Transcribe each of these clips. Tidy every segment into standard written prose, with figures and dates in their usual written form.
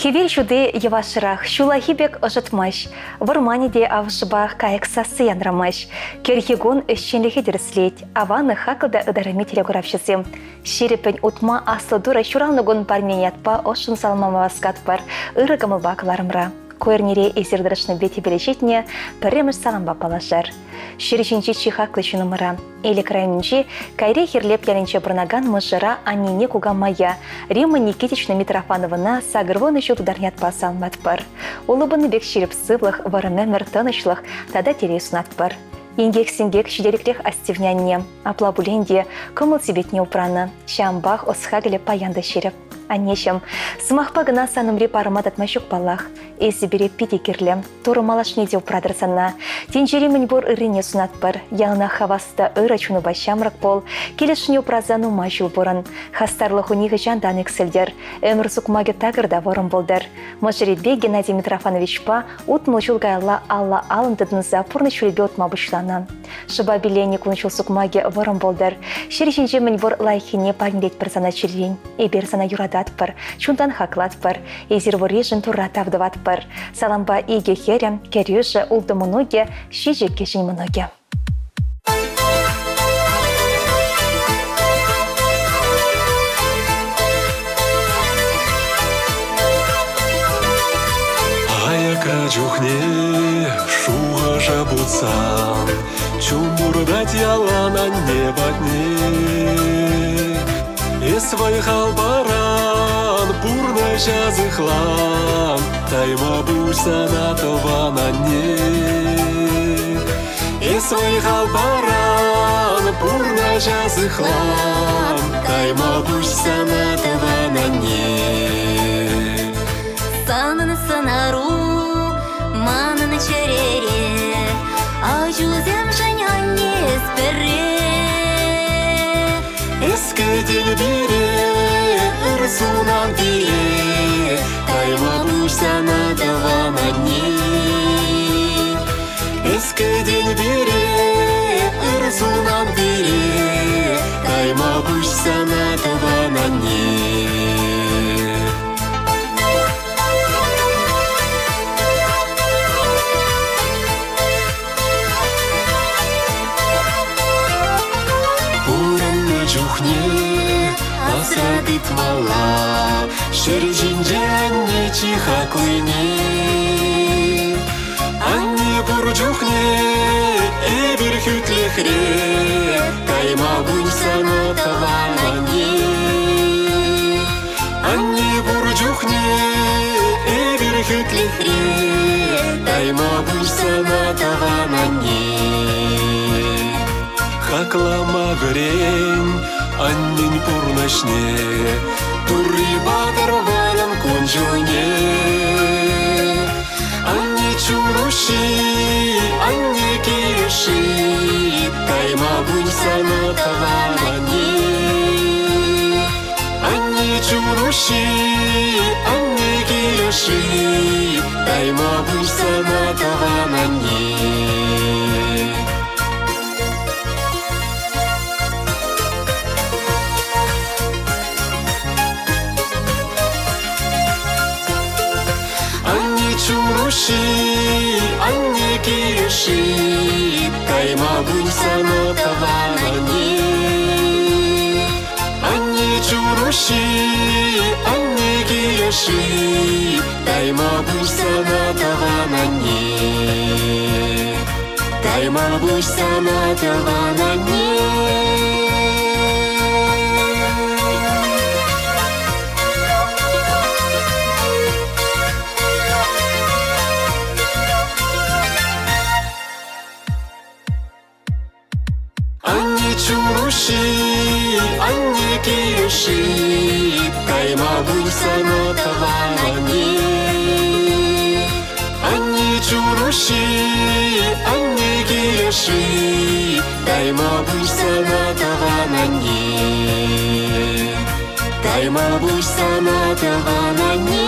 Хевель шуды явашырах, шулахибек ожытмаш, варманиде авшыбах каяксасы янрамаш, керхегон өшченлігі дерслет, аваны хакылда ыдарами телеграфшысы. Шерепен утма аслы дура шуралнығын парменятпа ошын салмамаваскат бар, ырыгымыл бақыларымра. Койернере эзердірішні беті білешетіне пірреміш сағанба палашар. Шереченче чихаклы шынымыра. Элі крайменче кайре херлеп яленче бұрнаган мұжыра аннине кугамая. Рима Никитична Митрофановына сағырвоны шут ударнят пасалмат бар. Улыбыны бек шереп сывлых, варымемір тынышлых, тада тере сунат бар. Ингек-сингек шидеріклех астевнянне, аплабуленде кымыл себетне упраны. Шамбах осхагілі паянда шереп. Анешем, сымақпа гына санымре парымат атмашук балах. Эсі бере пите керлем, туры малашнеде упрадырсана. Тенжеремін бор ырыне сунат бар, яғына хаваста ыры чуны башамрак пол, келешіне упразану мажу борын. Хастарлық униғы жандан эксельдер, өмір сукмаге тагырда ворын болдар. Можеребе Геннадий Митрофановичпа утмыл жулгайла алла алындыдын запурны чулебе утма бұшлана. Шыба билене кунчул сукмаге ворын болдар. Шереженжемін бор лайхине пальнбет персана чилвень, эберсана юрадат бар, чундан хаклат бар, эзер ворежін турратавдыват бар. Саламба иге херем, керюжа улды многе, шижи кешін многе. Аяка жухне, шуға жабутсан, чумурдать ялана небатне. Свой халбаран, бурна жазыхлан, тайма бульса на тована не. Свой халбаран, бурна жазыхлан, тайма бульса на тована не. Санын санару, манын черере, а жузем женян не спере. Эскедел бире, ырсунан бире, тайма бульса на тована не. Эскедел бире, ырсунан бире, тайма бульса на тована не. Чухне, асрадит мала, шережинже анне чихаклыне. Анне бурчухне, эбир хүтлехре, тайма бульса на тавана не. Анне бурчухне, эбир хүтлехре, тайма бульса на тавана не. Хаклама грень, аннин пурнашне, турри батыр варан конжуне. Анне чуруши, анне киреши, тайма бульса на тавана не. Анне чуруши, анне киреши, тайма бульса на тавана не. Чуруши, анне киреши, тайма бульса на тавана не. Анне чуруши, анне киреши, тайма бульса на тавана не. Тайма бульса на тавана не. Чуруши, анне киреши, тайма бульса на тавана не. Анне чуруши, анне киреши, тайма бульса на тавана не. Тайма бульса на тавана не.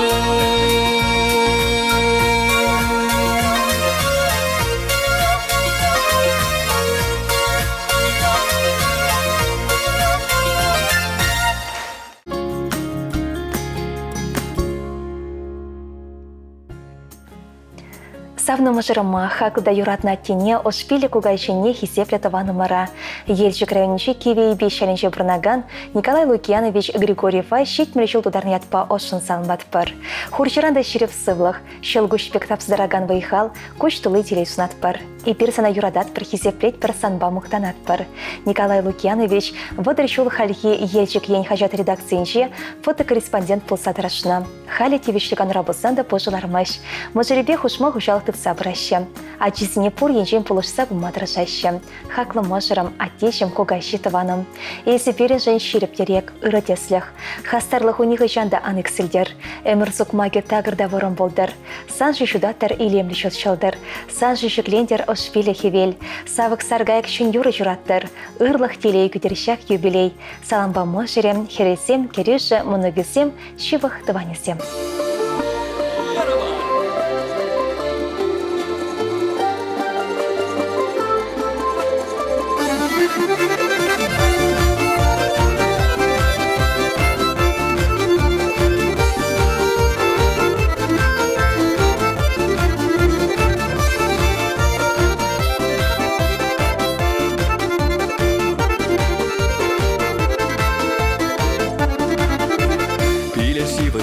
Давно мажырыма хакылда юратна тене ошпилі кугайшыне хисеплі таванымара. Елчик районынче кивей бешәлінче бұрнаган Николай Лукьянович Григорьева шетмелі жыл тударны ятпа ошын салынбат пыр. Хурчыранда шерев сывлық, шелгуш пектапсыздараган вайхал, көш тулы телей сунат пыр. И пирсана юрадат пыр хисеплет пыр санба мұқтанат пыр. Николай Лукьянович вадыр шул хальхи елчик ен хажат редакциянче фотокорреспондент пулсатырашына. Хали тивишліган рабысанда пожылармаш. Мажыребе хушма хушалықты сабыраща. А чизіне пур енжен пулышса бумадырашаща. Хаклы мажырам атешем когайши таваным. Есі берін жын шерептерек ырытеслях. Хастарлық униғы жанда аныксілдер. Әмір зукмаге тағырда вырым болдыр. Сан жышудаттар илемлі шотшалдыр. Сан жышыклендер ошпилі хевел. Савық саргайық шын юры жұраттыр. Ырлық телей күтерішак юбилей. Саламба мажырем, хересем, кереші, мұнығысем, шивық таванесем.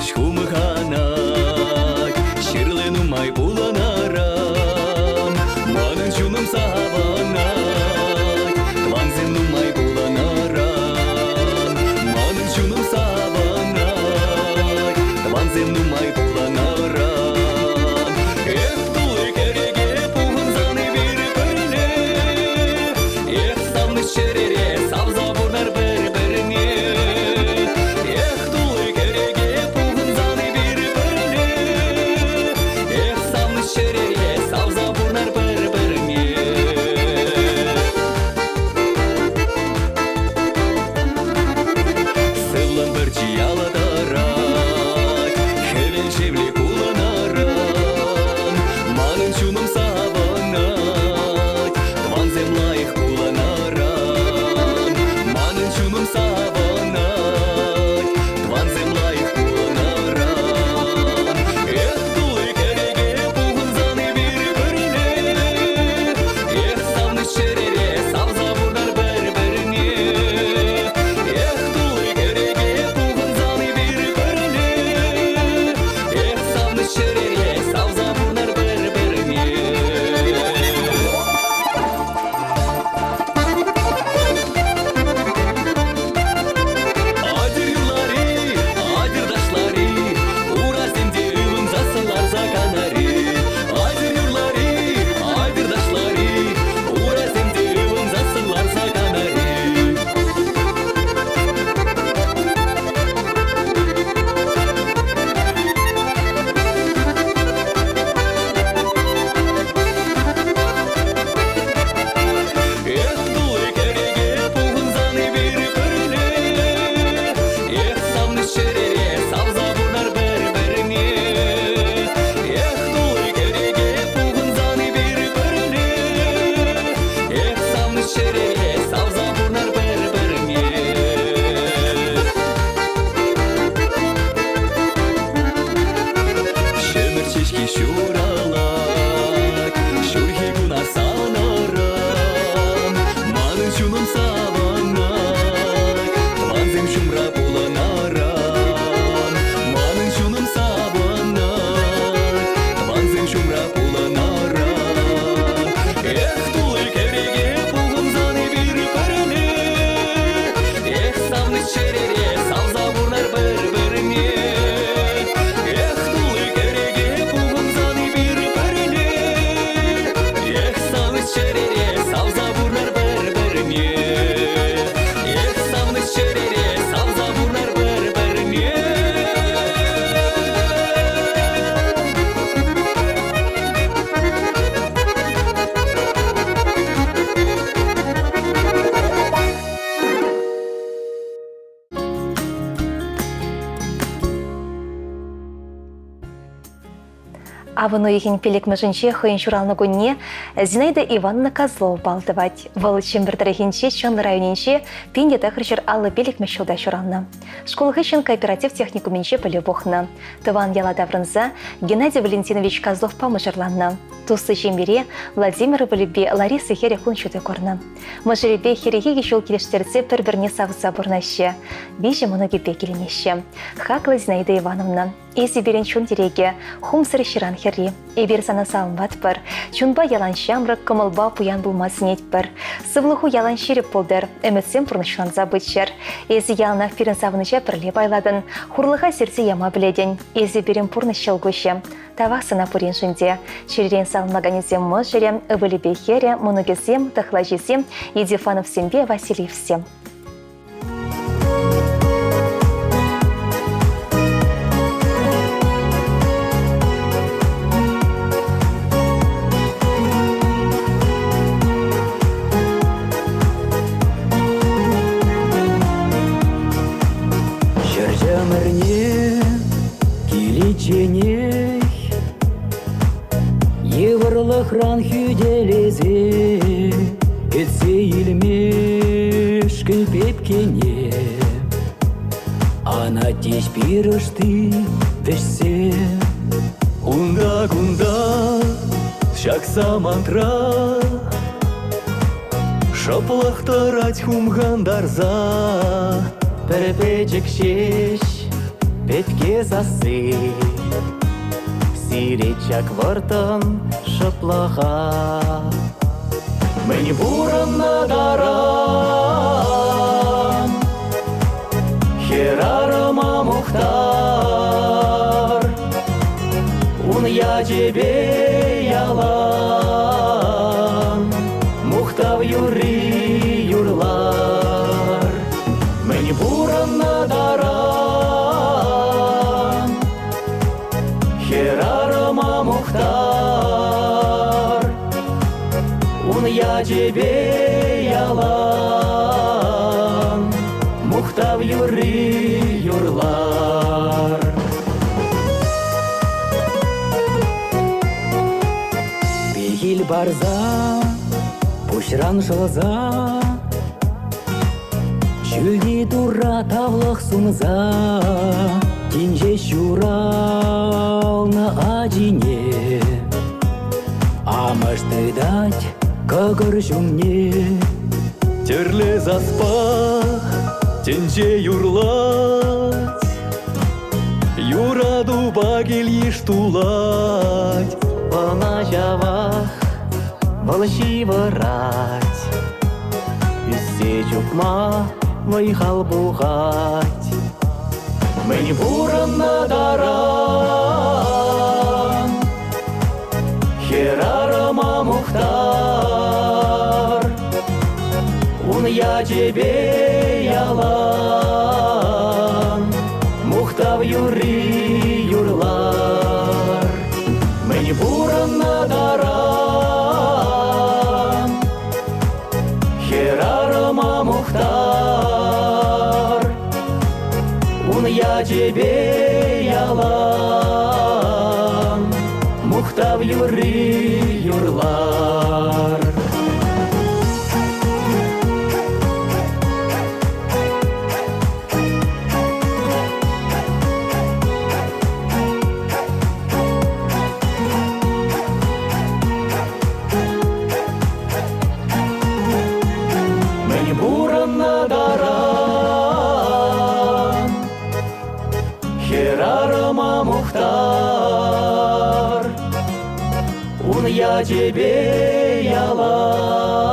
Шумыхана Авыну ехен пелек мәжінче хойын журалны күнне Зинаида Ивановна Козлова балтывать. Выл чембір тарихинче чон районинче пенде тахырчыр аллы пелек мәшілда журалны. Школы хыщен кооператив техникуменче пілі бұқны. Тыван яла даврынза Геннадий Валентинович Козлов памыжырланны. Тусы жембере Владимир Валюбе Лариса Хере хунчуды корны. Мажыребе Херехеге жол келештерце бір-бірне савыза бұрнашы. Бейжі мұнығебе келемеші. Хақлы Зинаида Ивановна. Ези берен чун дереге, хум сыры ширан херри. Эбер сана салым бат бір. Чунба ялан шамры, кымылба пуян булмасын ет бір. Сывлыху ялан шеріп болдыр. Әмітсен пұрнышынан забытшыр. Ези ялана ферін савыныча бірле байладын. Хурлыға серсе яма біледен. Ези берен пұрнышыл көші. Тавасына пұрен жынде. Шеререн салынмаганезем мұжырем, өвілібе хере, мұнығызем, тахлажызем, Едифанов сембе, Васильев сем. Еврлыхран хюделезе, етсе елмеш кілпепкене. Ана теш пирышты вешсе. Унда-гунда, шакса мантра, шаплақтарать хумгандарза. Перепечек шеш, петке засы. Сиречак вартан шаплаха. Мені буран надаран, херарама мухтар. Ун я тебе ялан, мухтав юри юрлар. Мені буран надаран, херарама мухтар. Ун я тебе ялан, мухтав юри юрлар. Бегил барза, пушран жылза, чүлде тура тавлық сумза. Тинже шурал на адине, амашты дать кагыр жумне. Терле заспах, тинже юрлать, юраду багел ештулать. Вана жавах, волши варать, үссе чукма вайхал бухать. Мені буран надаран, херарама мухтар. Ун я тебе ялан, мухтав юри юрлар. Мені буран надаран, херарама мухтар. Я тебе ялан, мухтав юри юрлар. Мені буран надаран, херарама мухтар. Ун я тебе ялан,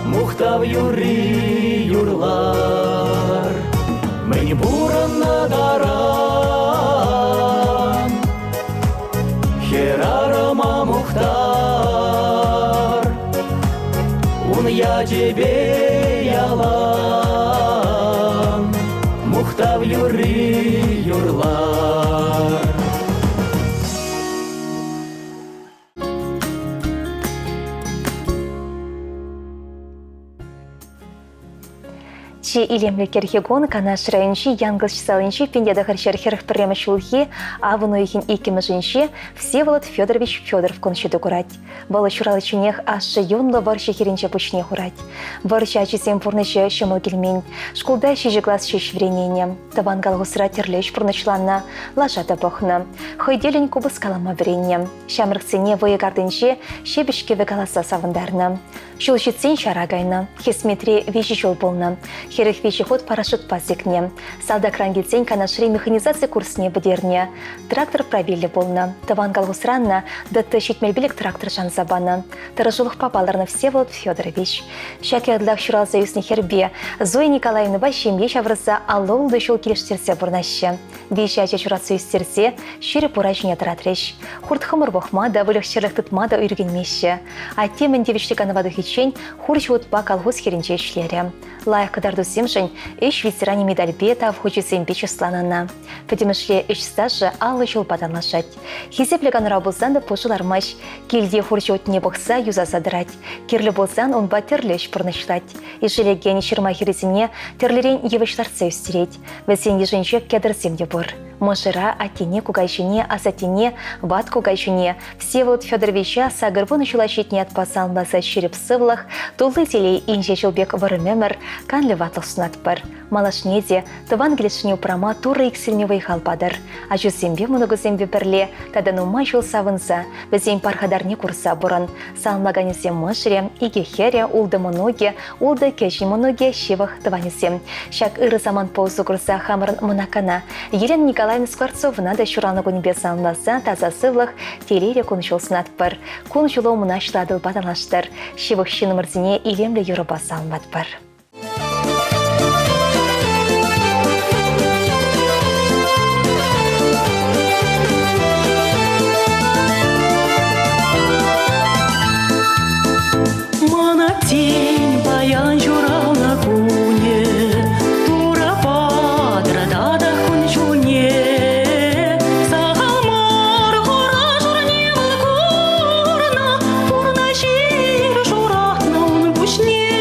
мухтав юри юрлар. Мені буран надаран, херарама мухтар. Ун я тебе ялан, мухтав юри юрлар. Ши илемлі кергегон кана шырайынши янгыл шысалынши пендедағыр жерхерх пірремі шулхи, авыну ехін икемі Всеволод Федорович Федоров коншеду курать. Балы шуралы чунех ашы юнлы варши херенче пучне хурать. Варши ачисем пурныше шымыл келмень. Шкулда шижи глаз шиш вренение. Таван галгусра терлеш пурнычланна, лажата бохна. Хойделень кубыс калама вренье. Шамрыксене выегардынше шебешке вегаласа савындарна. Шулшитсен шарагайна. Хесметре вещи жол болна. Херех вещеход парашют пазекне. Салда крангельсен канашри механизация курсне бедерне. Трактор правили болна. Таван галгусранна, да тащитмельбелек трактор жанзабана. Таражулых попаларна Всеволод Федорович. Шаки адлах шурал заюсны хербе. Зоя Николаевна бащем еш аврыза аллол дошел келештерсе бурнаще. Вещи ача чурат союстерсе, шире пурачне тратреш. Хурт хымыр бохмада, вылых шерлых тытмада үйргенмеші. А темен девишликановады хичень, хурч отпа колхоз херенче ишлере. Лайық кадарду семшень, еш ветеране медаль бета в хочется импечу сланана. Петемышле еш стажы аллы жол паданлашать. Хизеплеган рабузан да пошылар маш. Кельде хурч отне бокса юза задрать. Кирлі болсан он батерлеш пырнышлать. И желеген шырма херезине терлерен евышларце үстереть. Весен еженчек кедерсем де бор. Мошыра атене кугайшине, асатене, ват кугайшине. Всеволод Федоровича сагырбын чулащетне отпасан ласа шереп сывлах, тулы телей инже жылбек варымемер, канлы ватлық сунатпыр. Малашнеде, тыван келешіне упрама туры иксіліне вайхал падыр. А жүзембе мұнығызембе бірле, тадан ума жыл савынса, бізем пархадарне курса бұрын. Салмаганесем мышыре, иге хере, улды мұноге, улды кеші мұноге шевах тыванесем. Шак ыры заман поузу курса хамырын мұнакана. Елена Николаевна Скворцовна да шураны гонбе салмаса таза сывлах телере кончул сынатпыр. Кончулу мұнашладыл батанлаштыр. Шевах шинымырзіне илемлі Европа салматпыр. Тень баян журал на куне, тура падра да хунчуне. Сахалмар хора журне валкурна, пурна шир журат на он пушне.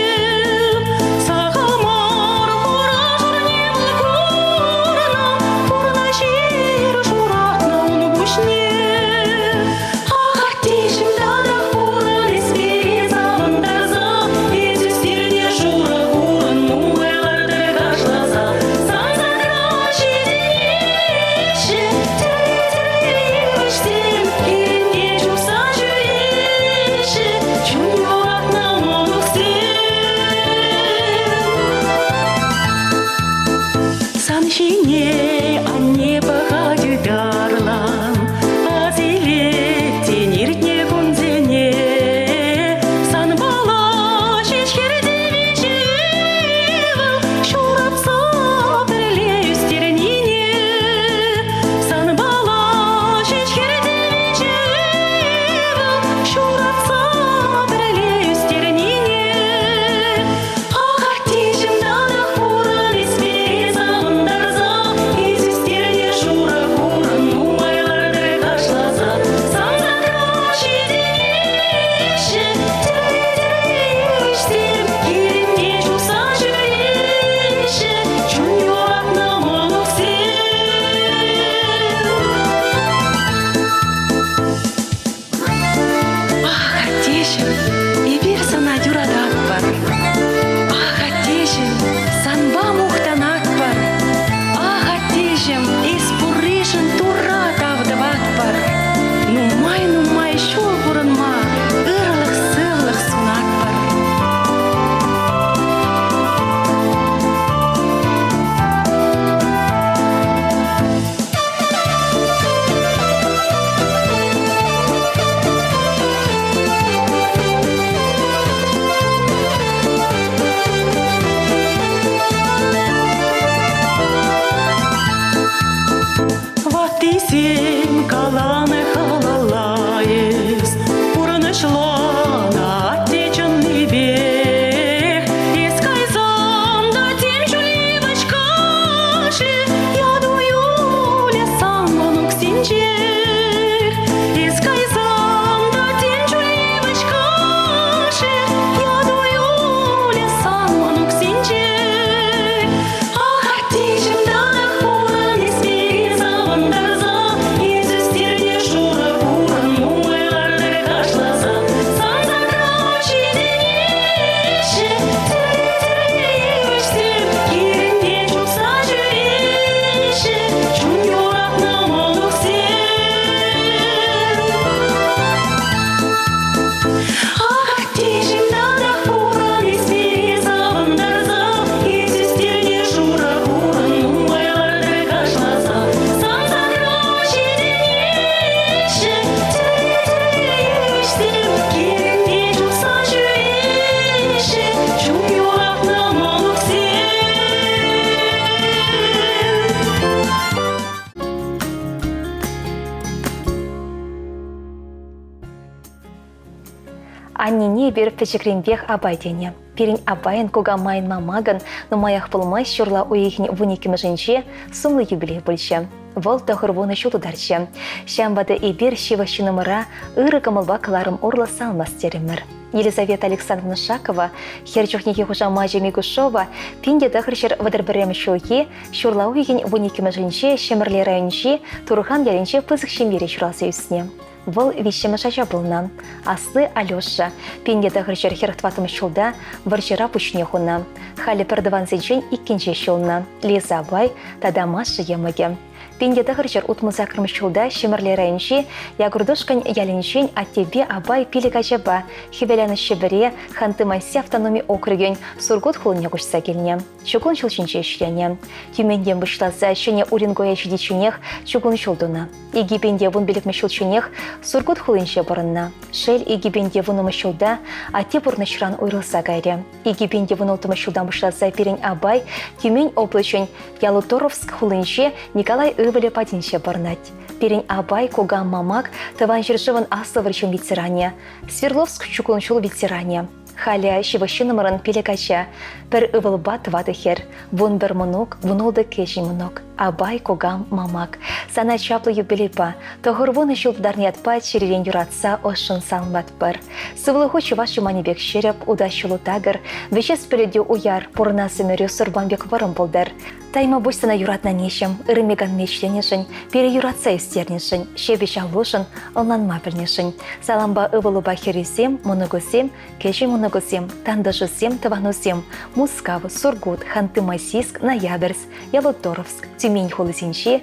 бир печекренбех абайдене. Перень абайын кога майын мамагын, но маях полмай шурла уехень вуниким женче сумлы юбилей больше. Вол тохырвуны шулударчы. Шамбады и бир шиващины мыра ыры камылба каларым орла салмас теремір. Елизавета Александровна Шакова, херчухники хужа мажи Мигушова, пинде дахрщер вадерберем шулки, шурла уехень вуниким женче, шемрле райончи, турхан яренче пызык шемере шурался юсне. Вол вещем шача былна. Аслы Алёша, пинге дахрщер херхтватым шулда, варчера пучнехуна. Хали пердаван зенчен иккенче шулна. Лиза Абай, тада Маша емаге. Пинде дахрщер утмуза кырмышулда шемерле райончи, ягурдушкань яленчен, а тебе Абай пили качаба, хивеляны шебере, ханты майси автономи округень, сургут хулыне кушса келне. Чугун шулчинче ишлене. Тюменден вышлаза шене урингоя чудичунех, чугун шулдуна. Игибенде вун белек мешулчунех, сургут хулынче барынна. Шель игибенде вуну мешулда, а те бурнышран уйрылса гайре. Игибенде вун улты мешулдан вышлаза перень Абай, Тюмень облачень, Ялуторовск хулынче, Николай Ывеле падинче барнать. Перень Абай, Кугам Мамак, Таван Жиржеван Асловарчун ветеране. Свердловск чугунчул ветеране. Халя шиващинымырын пелекача, пір ывылба твадыхер, вон бір мұнок, вұнолды кеші мұнок, Абай Кугам Мамак. Сана чаплы юбилейпа, тоғыр вон жылдарни атпа черерен юратса ошын салмат бір. Сывылығы чуваш юманебек шереп, удащылу тагыр, вешес пеледе уяр, порына сымерю сұрбанбек варым болдар. Тайма бустана юратна нешем, ырымеган мечленешін, пере юратса истернешін, шебеш алушын, олнанма білнешін. Саламба ывылыба хересем, мұнығысем, кеші мұнығысем, тандышысем, таванусем, Мускав, Сургут, Ханты-Мансийск, Ноябрьск, Ялуторовск, Тюмень хулысенче,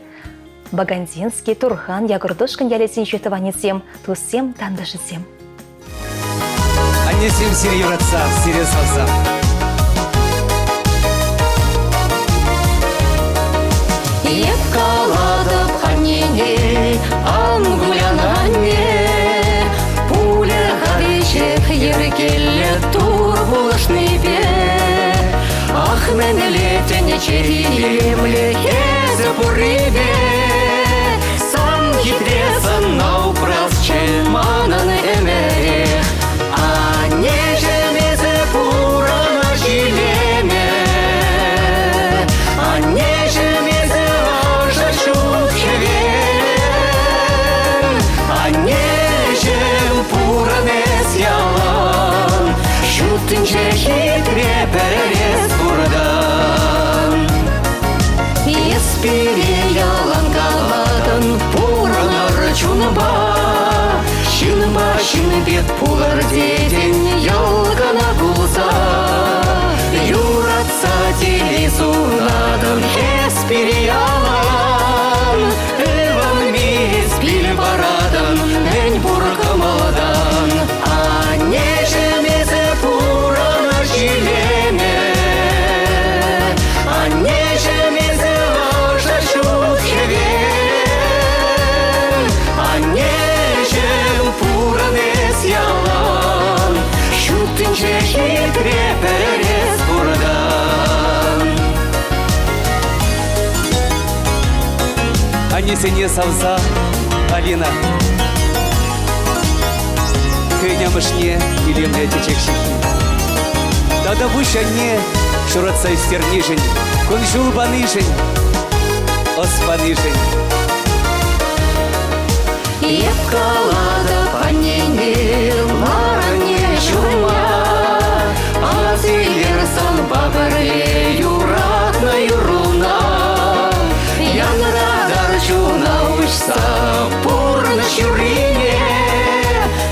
Багандинский, Турхан, Ягурдушкан ялесенче таванесем, Тусем, тандышысем. Анесем сире юратса, сире салса. Епкаладып ханнене, ангулянанне, пуля хавичек еркелле тур булышны бе. Ах, мене летене черемле хезе пурибе, сам хитресан наупрасче манан эмерех, а нежемезе пурана жилеме, а нежемезе шутхевен, а нежем пуранес ялан, шутынче хитре перес бурдан. Еспире ялан каладан пуранар чунба, шынба шынбет пулар деден ялгана булса, юратса телесунадан еспире ялан, эван мис пил барадан, мен буркамаладан, а нежемезе пурана жилеме, а нежемезе важа шутхевен, а нежем пуранес ялан, шутынче хитре перес бурдан. Анесене салса, Алина. Кынямышне илемле течекшихи. Тада бушанне шуратса истернишень, кунжул банишень, оспанишень. Епкалада панене, маране чума, азилерсан бабаре юратна юруна, янрадар чуна ушса пурна чурине,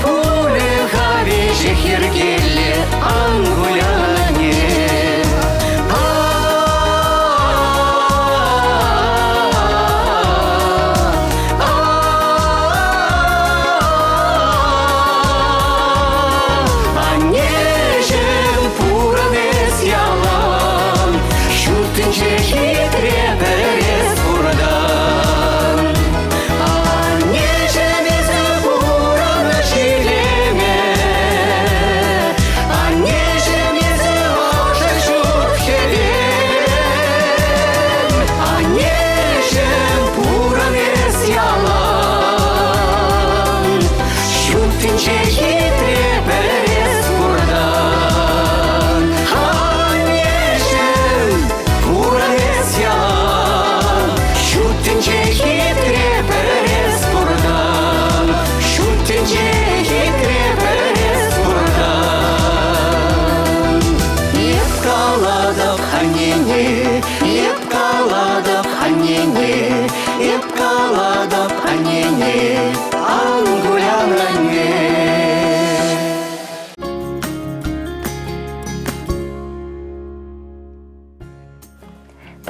пуле хавише хиргеле ангуляне.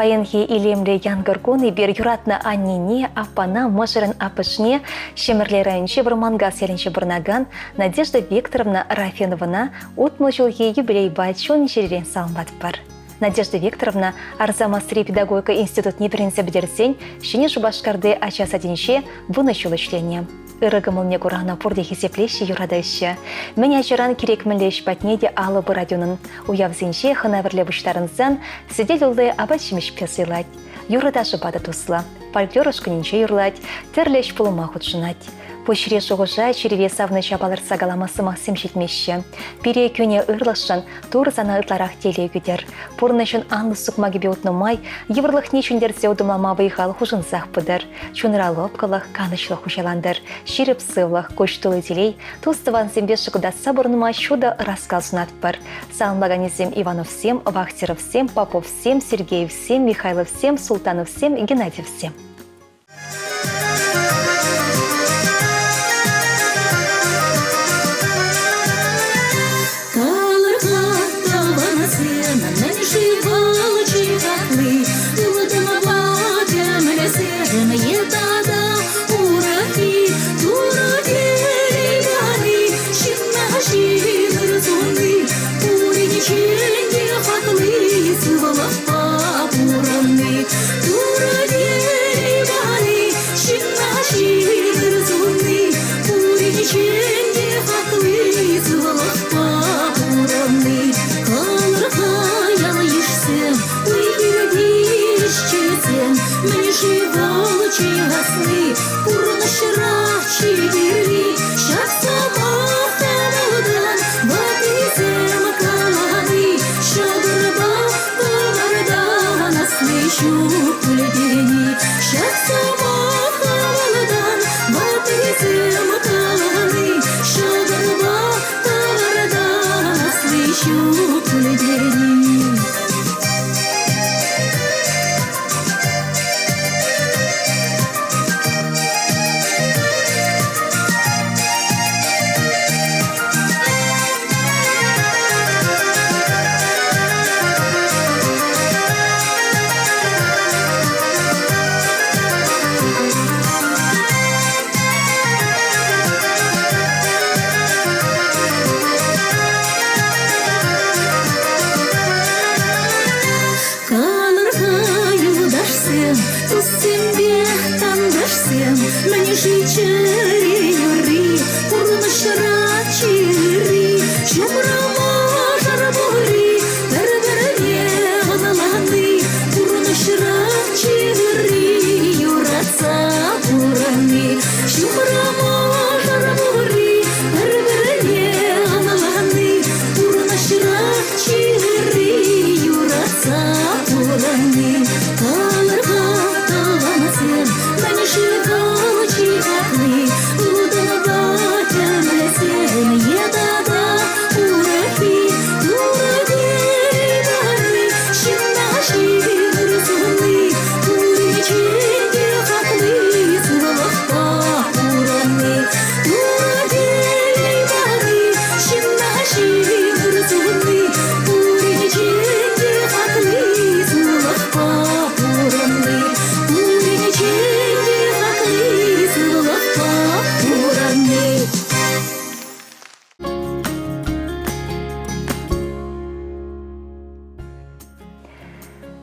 Паенхи илемле янгыргон ибер юратна аннине, апана мыжырын апышне, шемерлерайынче варманга селенче бұрнаган Надежда Викторовна Рафеновна утмыл жылге юбилей бачун жерен салынбат бар. Надежда Викторовна Арзамастри педагогика институт небірінсе бідерсен, шене жубашкарды ача садинше бұны шулышлене. Ирыгымылне курана пурде хесеплеші юрадышы. Мен ажыран керек мінлеш патнеде алы бы радионын. Уявзенше хынавірлі бұштарынсан сидел ұлы абачимеш песылать. Юрадашы бады тусла. Фольклор ұшқыненше юрлать, терлеш пулыма худшынать. Пошире шоғыжа череве савны чабалыр сагаламасы мақсым жетмеші. Пире көне ырлашын, тур зана ытларақ теле күдер. Пұрнышын анлы сұқма кебе ұтнымай, еврлық нечіндерсе удымлама вайхал хужынсақ бұдыр. Чунра лопкалық, канышлық хушаландыр. Ширіп сывлық, көштілі делей, тустыван зембе шықыдаса бұрныма шуда раскал сунат бір. Салынлаганезем Ивановсем, Вахтеровсем, Поповсем, Сергеевсем, Михайловсем, Султановсем, Геннадьевсем.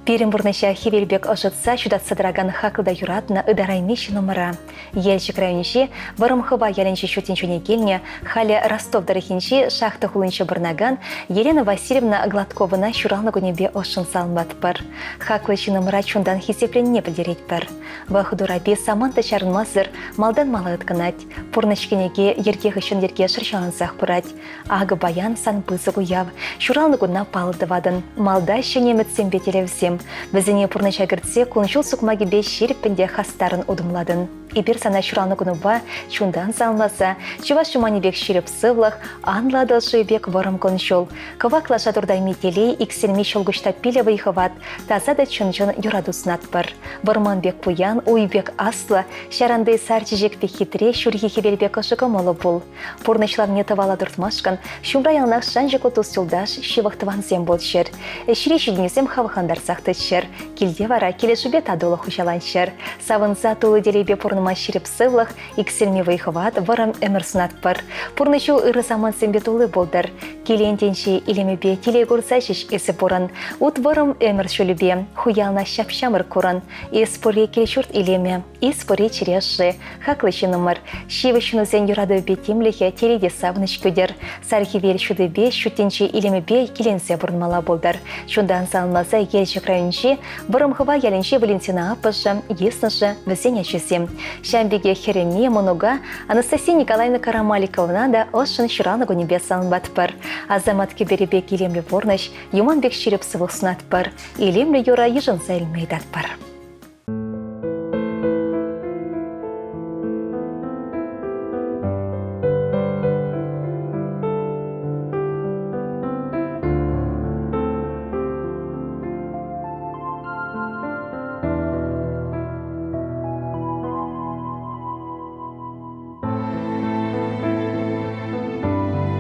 Перембурныша хевелбек ожытса шудат сыдыраган хакылда юратна ыдараймеш номера. Елші крайнеше варымхыва яленші шутенчуне келне, халі Ростов дарахинші шахты хулыншы бұрнаган Елена Васильевна Гладковына шуралны гөнебе ошын салмат бар. Хаклышы номера чундан хесепленне білдерет бар. Вахудурабе саманта чарынмазыр, малдан малы ытканать. Пурнышкенеге ерге хышын ерге шыршалансақ бұрат. Ағы баян сан пызы гуяв, шуралны гүнна палыдывадын. Малда шенемет бетелевсем. Бізіне пұрныша кіртсе, күншіл сұқмаге бе шеріппінде хастарын удымладын. Ибір сана шуралны күнуба чундан салмаса, чуваш шуманебек шеріп сывлық, анладылшы бек варым күншіл. Кывак лаша турдай метелей, икселме шолгышта пиле вайхыват, тазада чын-чын юрадуснат бар. Варманбек пуян, уйбек аслы, шаранды сарчижек бек хитре, шурхи хевелбек ошықы молы бұл. Пұрнышлавне тывала дұртмашкан, шумра ялнақ шанжықы тұс юлдаш, шивықтыван зем бол шер. Ширеші денесем хавахандар сақты тычыр, килде вара келешубе тадулы хучаланчыр. Савынса тулы делебе пурныма ширип сывлых, иксельме вайхыват варам эмір сунатпыр. Пурнычу ыры саман сэмбе тулы болдыр. Келентенші илемебе телегурса жиш эсі бұрын. Ут варам эмір шөлібе, хуялна шапшамыр курын. Испуре келешурт илеме, испуре череші, хаклычынымыр. Шивышыну зен юрады бетемліхе тереде савыныш көдер. Сархивер шудыбе шүттенші илемебе келенсе бұрынмала болдыр. Шундан салмаса елшік районші, бұрымғыва елінші Валентина апышы, еснышы, візене жүзем. Шамбеге хереме мұнуға Анастасия Николаевна Карамаликовна да ошын шыраныгу небе салынбатпыр. Азамат кеберебе келемлі борныш, юманбек шеріп сывық сунатпыр. Илемлі юра ежін зайлмейдатпыр.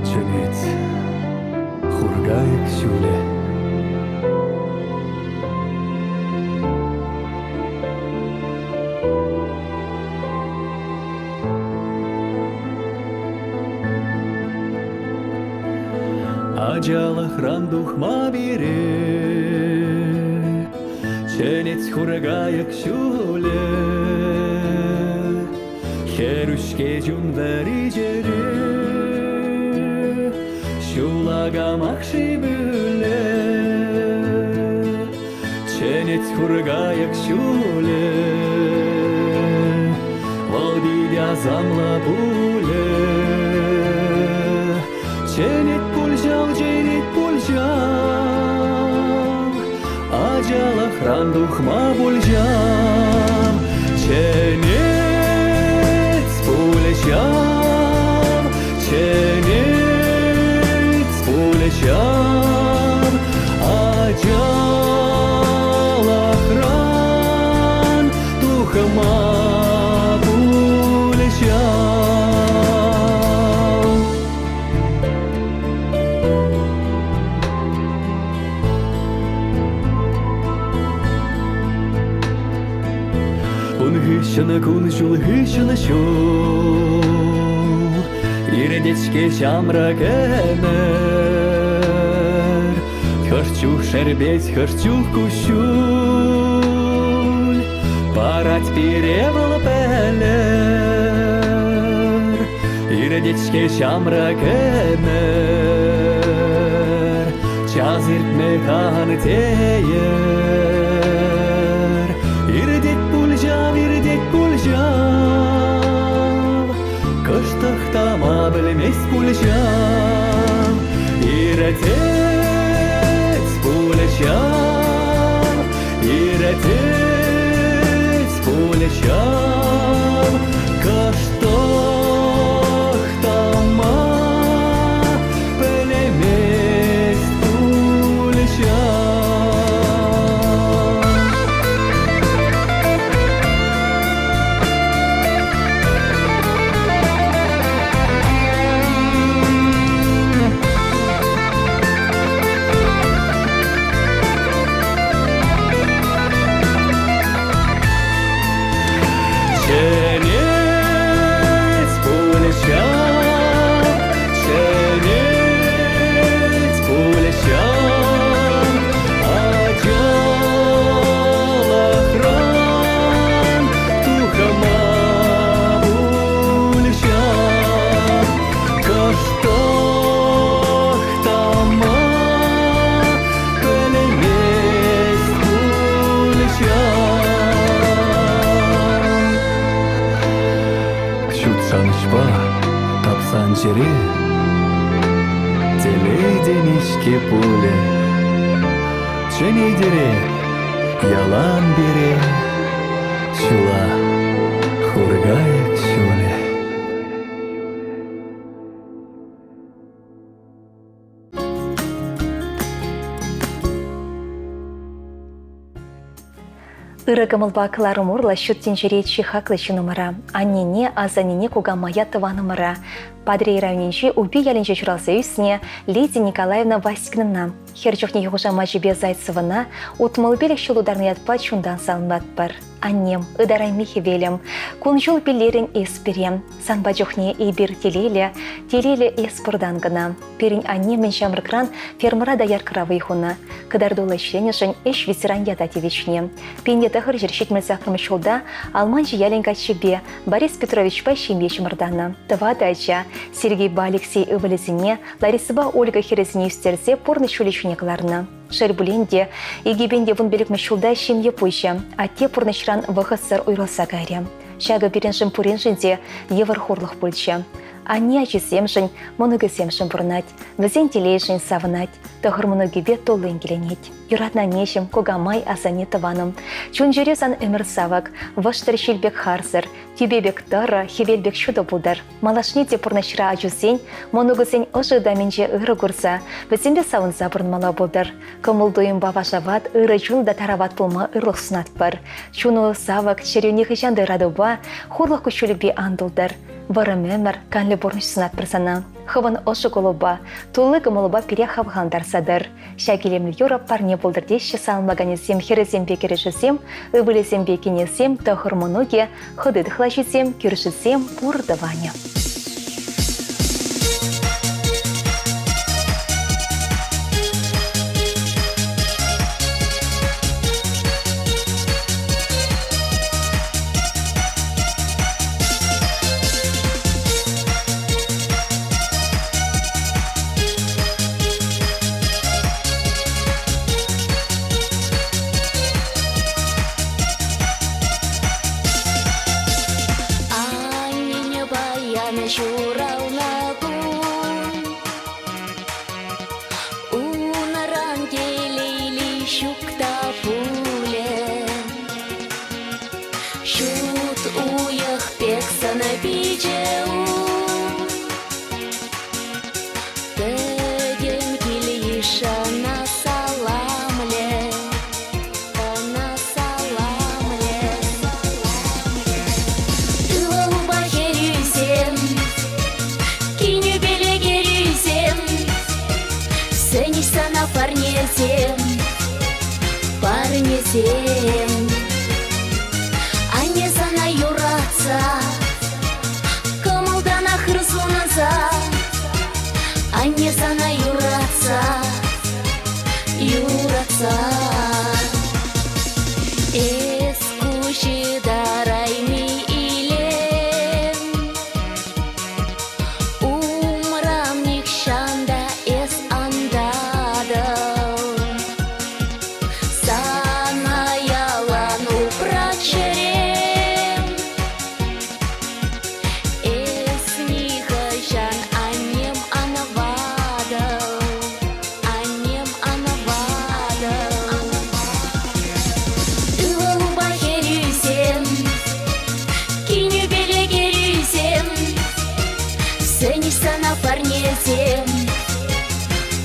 Ченец, хургаек сюле. Аджалах рандухма бире, ченец хургаек сюле. Херушке жундари жере. Шулага махши бүле, ченец хургаяк шуле, волдидя замла буле, ченет пульжал, аджала храндухма бульжам, ченец пульжам, ченец Улечам, аджалахран, духама улечам. Кун жулгышына шул, иредечке жамра кемер. Хырчух шербет, хырчух кущуль, парать перевал пелер. Иредечке жамра кемер, чазырт механ теер. Иредет пульжам, кыштықтама білмес пульжам. Иредет пульжам, иредет пульжам, кыштықтама білмес пульжам. Тапсан жере, телейденишке пуле, ченейдере, ялан бере, шула, хургаек шуле. Ырыгымылба кыларымурла шуттинжере чихаклычы номера. Аннене азанине кугамая тыва номера. Падре равнинчи уби ялинче чуралса үсіне Лидия Николаевна Васькнына. Херчухне юғыжама жібе Зайцевына утмылбелік шылударны ятпа чундан салынбат бар. Аннем, ыдарай михевелем, кунжул пелерин эсперем, санбаджухне ибир телеле эспордан гына. Перин аннемен шамрыкран фермера даяр кыравы хуна. Кыдардулы шленешін эш ветеран ядатевичне. Пенде тахыр жершет мылзақырмы шулда Алманжи яленка чебе Борис Петрович Пащембе чымырдана. Тывадача Сергей Алексей Ивалезине, Ларисыба Ольга Херезине үстерзе порны шулешуне кыларына. Шербуленде, егебенде вон белік мәшулда шемье пойша, а те порнышран ВХСР уйрылса гаря. Шага береншін пуреншінде евар хорлық пульча. Ани ачысемшін, моногысемшін бұрнат, візен телейшін савынат, тұғыр моногебе толын келенет. Юратна нешім, когамай асане тываным. Чун жересан өмір савак, ваштар шелбек харсыр, тюбебек тара, хевелбек шуды бұлдар. Малашнете порнышра ачысен, моногысен ұжыда менже ұры көрса, візенбе савынса бұрнмала бұлдар. Көмілдойым бавашават, ұры жун да тарават пулма ұрлық сынат бар. Чуну савак, череуне хышанды радуба, хорлық күшілібе андылдар. Варым өмір, канлі борныш сынат бірсана. Хыван ошы колуба, тулы гымылыба пере хавғандар садыр. Шагелемлі Европ парне болдырдеші салынмаганесем, херезембе керешесем, өвілезембе кенесем, тұхыр мұнуге, хыдыдықлашесем, керешесем, бұрдыване. Парнесем, а не sana юратса, кымылдана хырсунаса, а не sana юратса. Эскучи дарайми илем, умрам никшанда эс андада.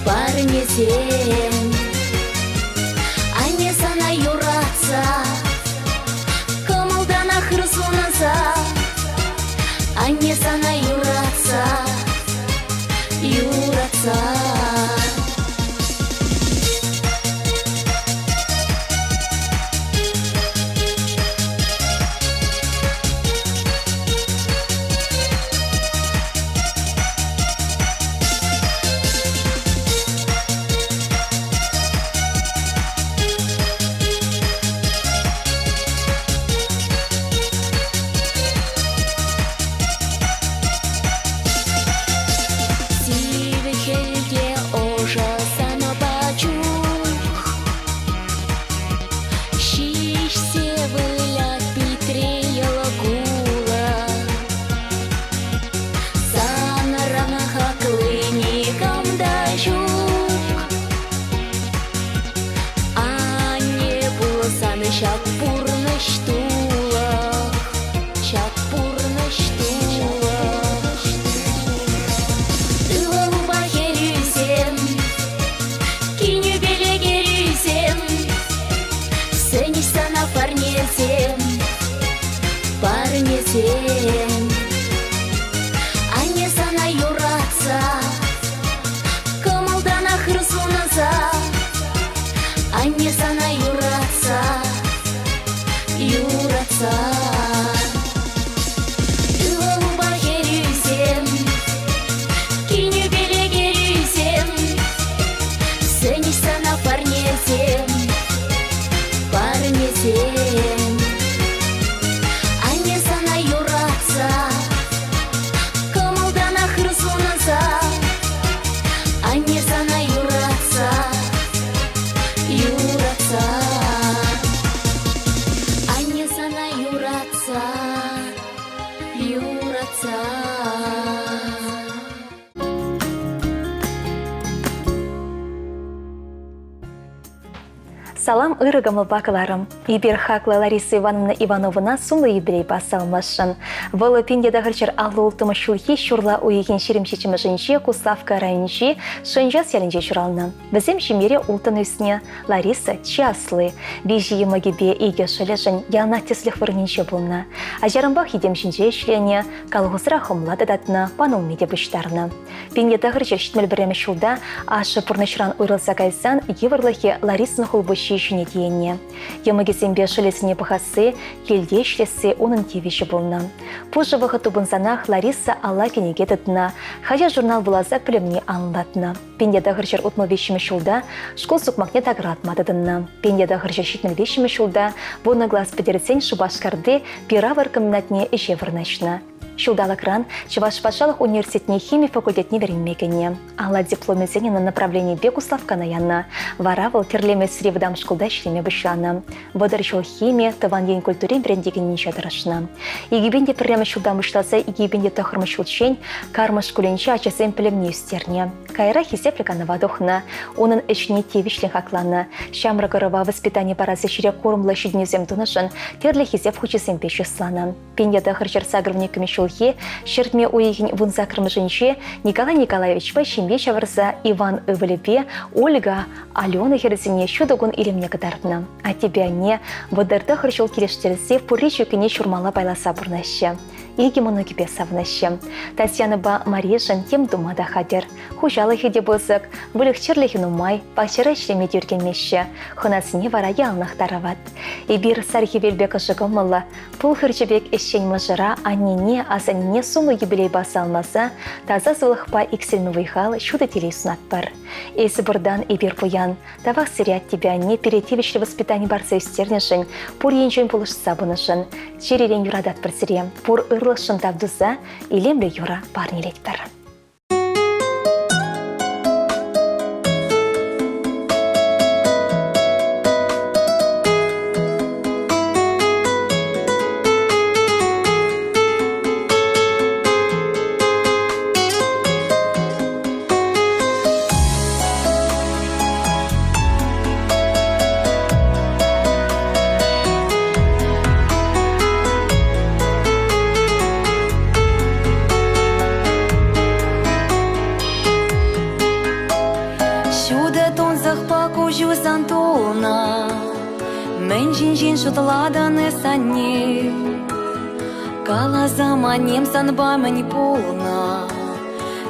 Парнесем, а не sana юратса, кымылдана хырсунаса, а не sana юратса. Парни Салам ырыгымыл бакыларым. Ибер хаклы Лариса Ивановна Ивановна сумлы юбилей басалмашын. Вылы пиндедағырчыр алы ултымы шулхи шурла уйген шеремшечімі жынче Куславка райончи шынжа селінже шуралны. Бізем шимере ултын үсіне Лариса часлы. Бежі емігебе иге шылыжын яна теслих вырненше болны. Ажарымбақ едемшінже шлене калғызыра хымлады датны панул меде бұштарны. Пиндедағырчыр шетмел біремі шулда ашы пұрнышыран ұйрылса кайсан еврлахи Ларисаны хулбыши үшіне дейіне. Емігесембе шылесіне бұхасы, елде шлесі оның тевеші болны. Пұжы вғыты бұнзанақ Лариса алла кенеге дыдына, хажа журнал бұлаза пілімне анылатына. Пендеді ғыржыр ұтмыл вешімі шулда, школ сұқмақне тағыратмадыдына. Пендеді ғыржыр шетміл вешімі шулда, бұны глаз підерсен шубашкарды пира варкымнатне іше вырнашына. Шулдалыкран Чуваш Патшалық университетіне химия факультетіне веренмегіне. Алла дипломезене на направлении Бекуславка наянна. Варавыл терлеме сревдам школда шлеме бышлана. Водыршыл химия, таван ен культуре брендеген нишадырашна. Игибенде пірлемі шулдам бышласа, игибенде тахырмы шулчень, кармы шкуленче ачасен пілемне үстерне. Кайра хисепликаны вадохна, onun ішіне тевишлен хаклана. Шамры ғырыва воспитание паразы шире кормлы шүднезем тунышын, терлі хисеп хучесен пешіслана. Пендеді ғыржыр сагрывне күмешулхе, шертме уйген вунза кірмжінше Николай Николаевич Пащембе шавырза Иван Ивалепе, Ольга, Алена херзине шудогун илемне кадарна. А тебя не, водырды ғыржыл келештерсе пурри чөкіне шурмала байласа бұрнашы. Иги мұны кепе савнашы. Татьяна ба Марижан тем думада хадер. Хужалы хеде бұзық, вылықчырлығы нумай, пачыры шлеме дюргенмеші. Хынасыне вара ялнақ тарават. Ибір сархи велбек ұжығымылы. Пұл хырчыбек ішчен мұжыра аннене, азанне сумы юбилей басалмаса, таза зылықпа иксел нувайхал шуды телей сунат бар. Эсі бұрдан ибір бұян. Тавақ сірят тебя не перетевішлі воспитание барса үстернешін, пұр енжен пұлышса бұнышын. Черерен юрадат бір сірем, пұр ырлышын тавдуза, илемлі юра барнелет бір. Шутладаны сане, кала заманем санба мені полна,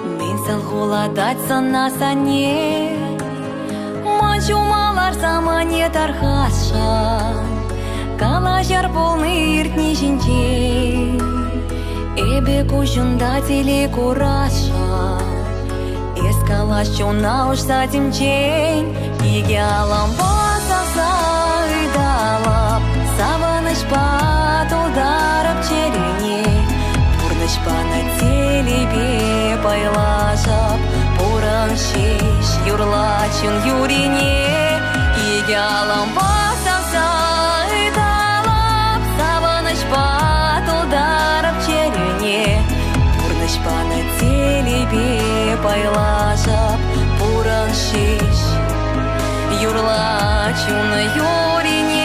мен сал холадать сана сане, мачу малар замане тархаша, кала жар полны иртни жинче, эбе кушунда теле кураша, эскала шуна уж сатимчень, иге алам басаса ыдалап, саваныш патылдарып черене, пурныш пана телебе байлашап, пурын шеш юрлачын юрине, иге алам басаса ыдалап, саваныш патылдарып черене, пурныш пана телебе байлашап, пурын шеш юрлачын юрине.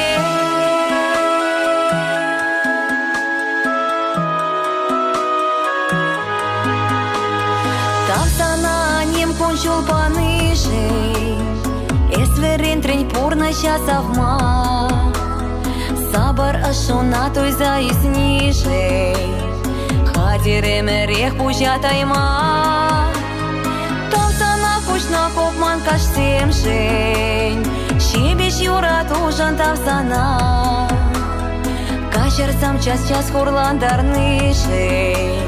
Кончил поныже, эсверен трень пурна часовма, сабар ашона той заисниже, хадереме рех пужа тайма, там сана пучна копман кашсем жень, щебеш юра тужан там сана, кашер сам час хурландарны жень.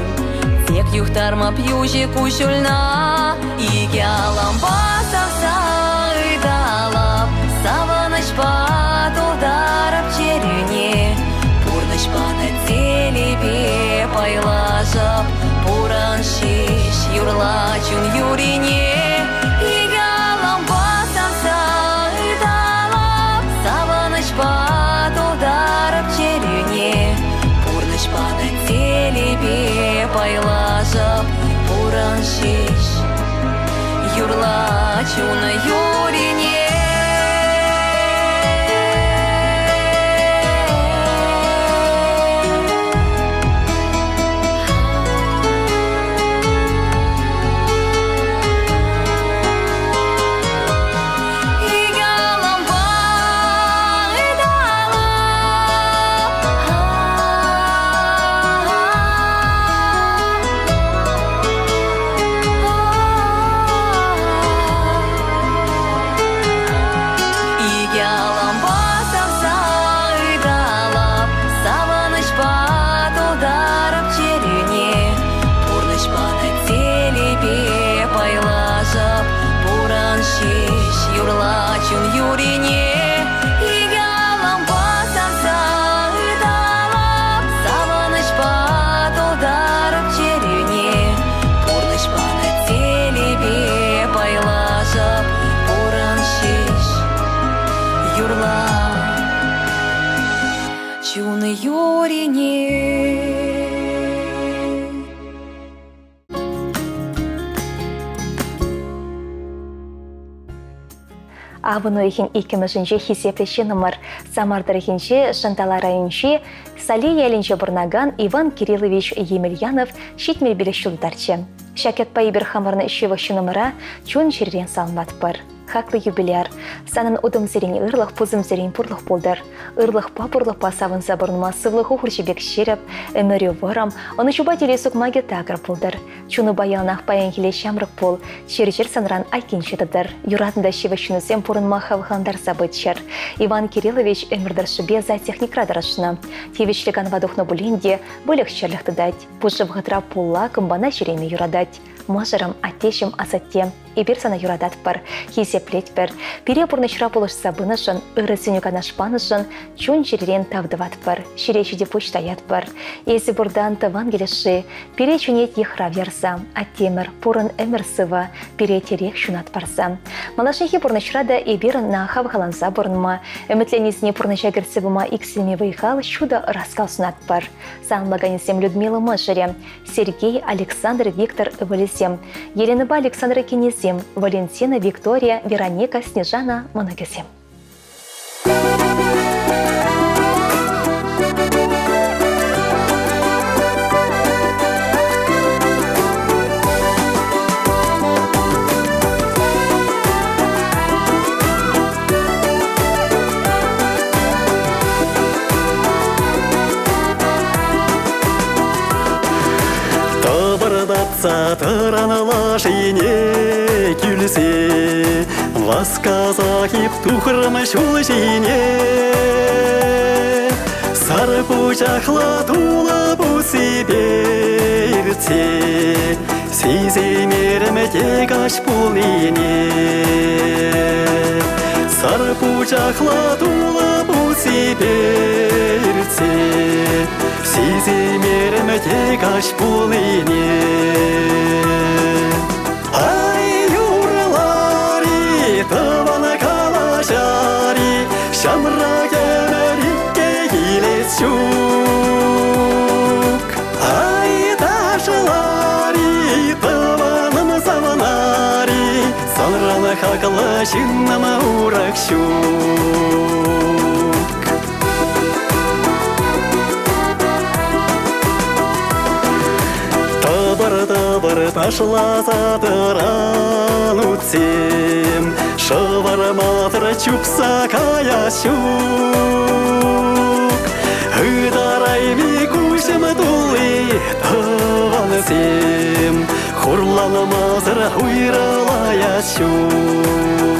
Як юхтарма п'южі кушульна, иге алам басавса ыдалап, саваныш патылдарып черене, пурныш пана телебе байлажап, пуран шеш юрлачын юрине, иге алам басавса ыдалап, саваныш патылдарып черене, пурныш пана телебе байлажап, пуран шеш юрлачын юрине. Авыну ихин икімішінше хисеплеші нымыр. Самардырыхинше Шантала районче Сали ялінче бұрнаган Иван Кириллович Емельянов шитмел білі шулдарчы. Шакет пайбір хамырны ішевіші нымыра чун жерден салынбат пыр. Хаклы юбиляр. Санын удым зерен ырлық пузым зерен пұрлық болдыр. Ырлық па савын забырнма сывлығы хуршебек шеріп, өмірі варам, оны жуба телесук маге тағыр болдыр. Чуны баянақ баян келе шамрық бол, жер санран айкен жетідір. Юратында шевішінізен пұрынма хавғандар забытшыр. Иван Кириллович өмірдір шыбе за техникрадырышына. Тевішліган вадухны бұленде бөлік шерліқті дать. Пұжып ғыдра пулла кымбана жереме юрадать. Мажырым, атешім, асаттем. Ибір сана юрадат пар, хизеплет пар. Пире бұрнышыра болыш сабынышын, ұрысынюға нашпанышын, чун жеререн тавдыват пар, ширешіде почтаят пар. Есі бұрдан таван келеші, пире чунет ехрав ярса, аттемір, пұрын әмір сыва, пире терек шунат парса. Малашынхи бұрнышыра да ибір на хавғаланса бұрынма, үмітленесіне бұрныша кірсібіма иксілме вайхал шуда раскал сунат пар. Санлаганесем Людмила Мажыре, Сергей, Александр, Виктор, Валесем, Еленаба, Александра Кенесем, Валентина, Виктория, Вероника, Снежана, Моногасем. Сатыраны жине күлсе, Васказахип тухрымы шул жине. Сары пучақлы тулы бұсы берце, Сеземерімі тек аш бұл ене. Сары пучақлы тулы бұсы берце, Сеземерімі тек аш бұл ене. Ай, юрлари, тавана калашари, Шамра кемерикке келес жүк. Ай, ташылари, таваным саванари, Санраны хақылы жиннама урак жүк. Табыр ташласа тыран утсем, Шыварматыр чупса кая щук. Ыдарайми кушым тулы таванысем, Хурланмазыр уйралая щук.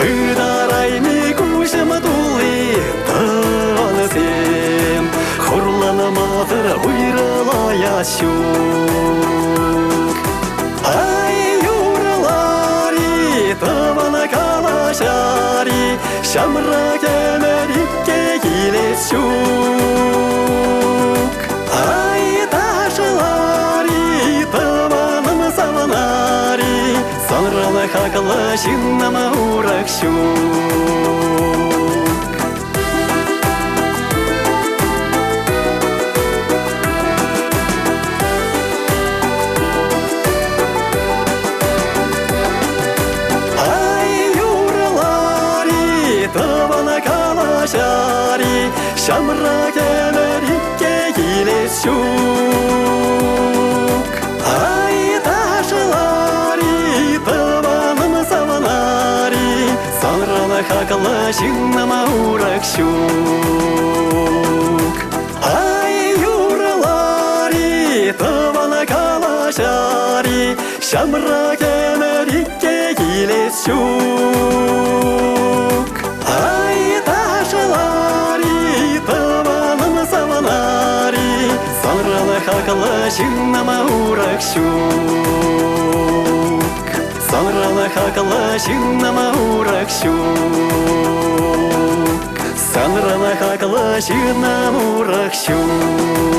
Ыдарайми кушым тулы таванысем, Хурланмазыр уйралая щук. Ай, юрлари, тавана калашари, Шамра кемерикке келес жүк. Ай, ташылари, таваным саванари, Санраны хақылы жиннама урак жүк. Шамра кемерикке келес жүк. Ай, ташылари, таваным саванари, Санраны хақылы жиннама урак жүк. Ай, юрлари, тавана калашари, Шамра кемерикке келес жүк. Ай, ташылари, таваным саванари, Санраны хақылы жиннама урак жүк. Санраны хақылы жиннама урак жүк. Санраны хақылы жиннама урак жүк.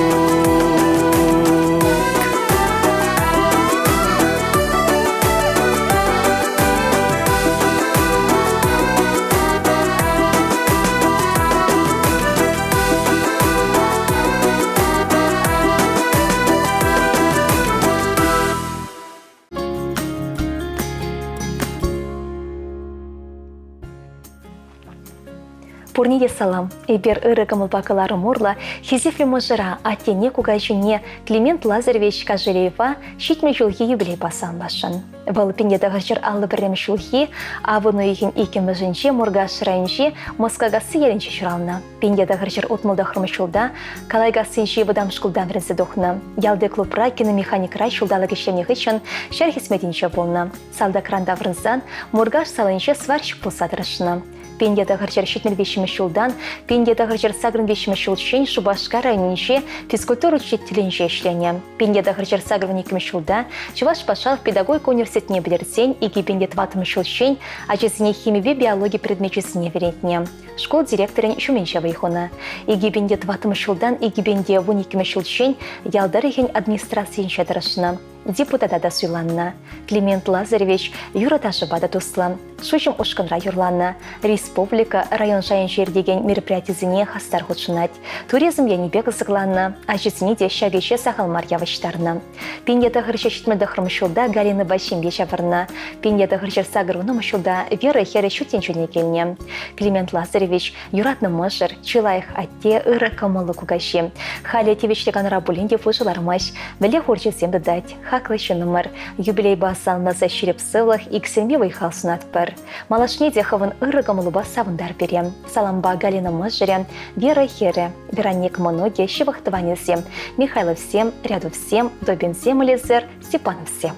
Пурниде салам, эбер ыры кымылпакылары мурла, хизифлі мұжыра, аттене кугайшыне Климент Лазаревич Кажелеева шитме жылхи юбилей басан башын. Бұл пендеді ғыржыр аллы бірем жылхи, авыны егін икемі жынче мұрға шырайынче Москагасы елінче шырална. Пендеді ғыржыр отмылды қырмы шылда, калайгасы жи выдам шкулдан врензі дұхны. Ялды клубра киномеханикра шылдалы кешемне ғычын шәр хисметінче болны. Салда кранда вренздан мұрға салынче сварщик пулсадырышны. Пендеді ғыржыр шетмел вешімі шылдан, пендеді ғыржыр сагрын вешімі шылчен Шубашка районинче физкультура учителінче ішлене. Пендеді ғыржыр сагрын екімі шылда, Чуваш Пашалов педагогика университетіне білерсен, иги пендет ватымы шылчен, ажезіне химиве биология предметчесіне веретне. Школ директорын шуменше вайхона. Иги пендет ватымы шылдан, иги пенде вон екімі шылчен, ялдар еген администрациянче дырышына. Депутата да суйланна. Климент Лазаревич юра ташыбада туслан. Шучым ушкынра юрланна. Республика район жайын жердеген мероприятизіне хастар худшынат. Туризм янебек ызыгланна. Ажесіне де шагеше сахалмар явыштарна. Пендеті ғыршы шетмеді хырмышылда Галина Башимбе жавырна. Пендеті ғыршыр сагырыны мышылда Вера Хері шутенчуне келне. Климент Лазаревич юратны мышыр, чилайық атте ыры камылы кугаши. Халі тевечліган рабулинде фужылармаш. Біле хорчесем дадать. Хаклышы номер. Юбилей басална за ширеп сылых иксенбе вайхал сунат бір. Малашне деховын ыры камылы басавындар берем. Саламба Галина мышырен, Вера Хері, Вероник Моноге, Шивахтыванесем, Михайловсем, Рядовсем, Добинсем Элизер, Степановсем.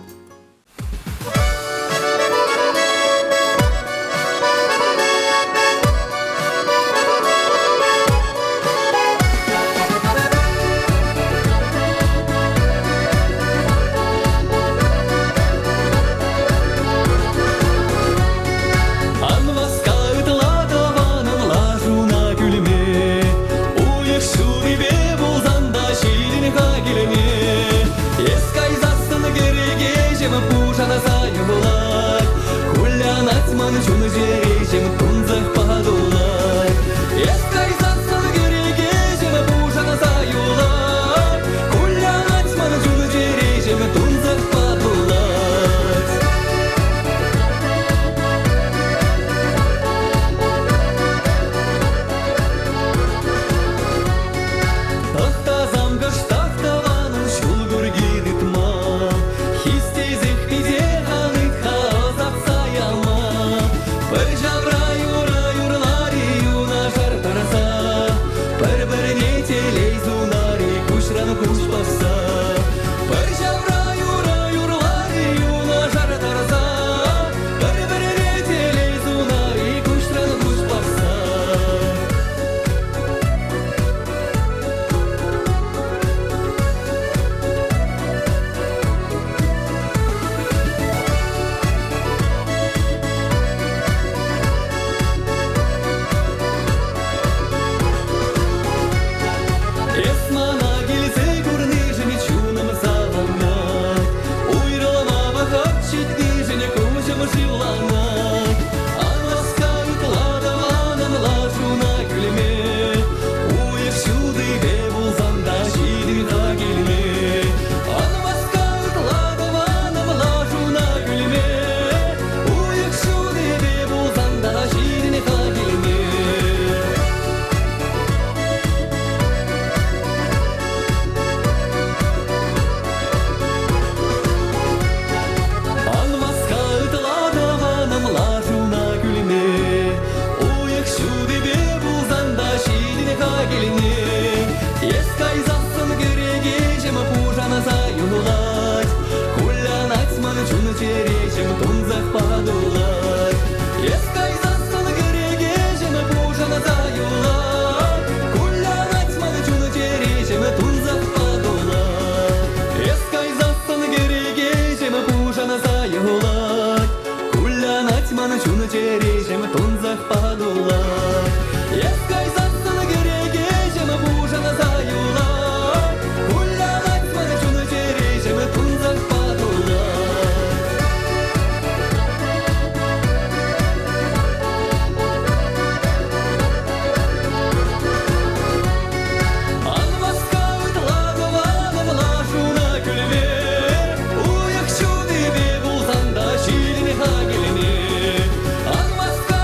Анмаска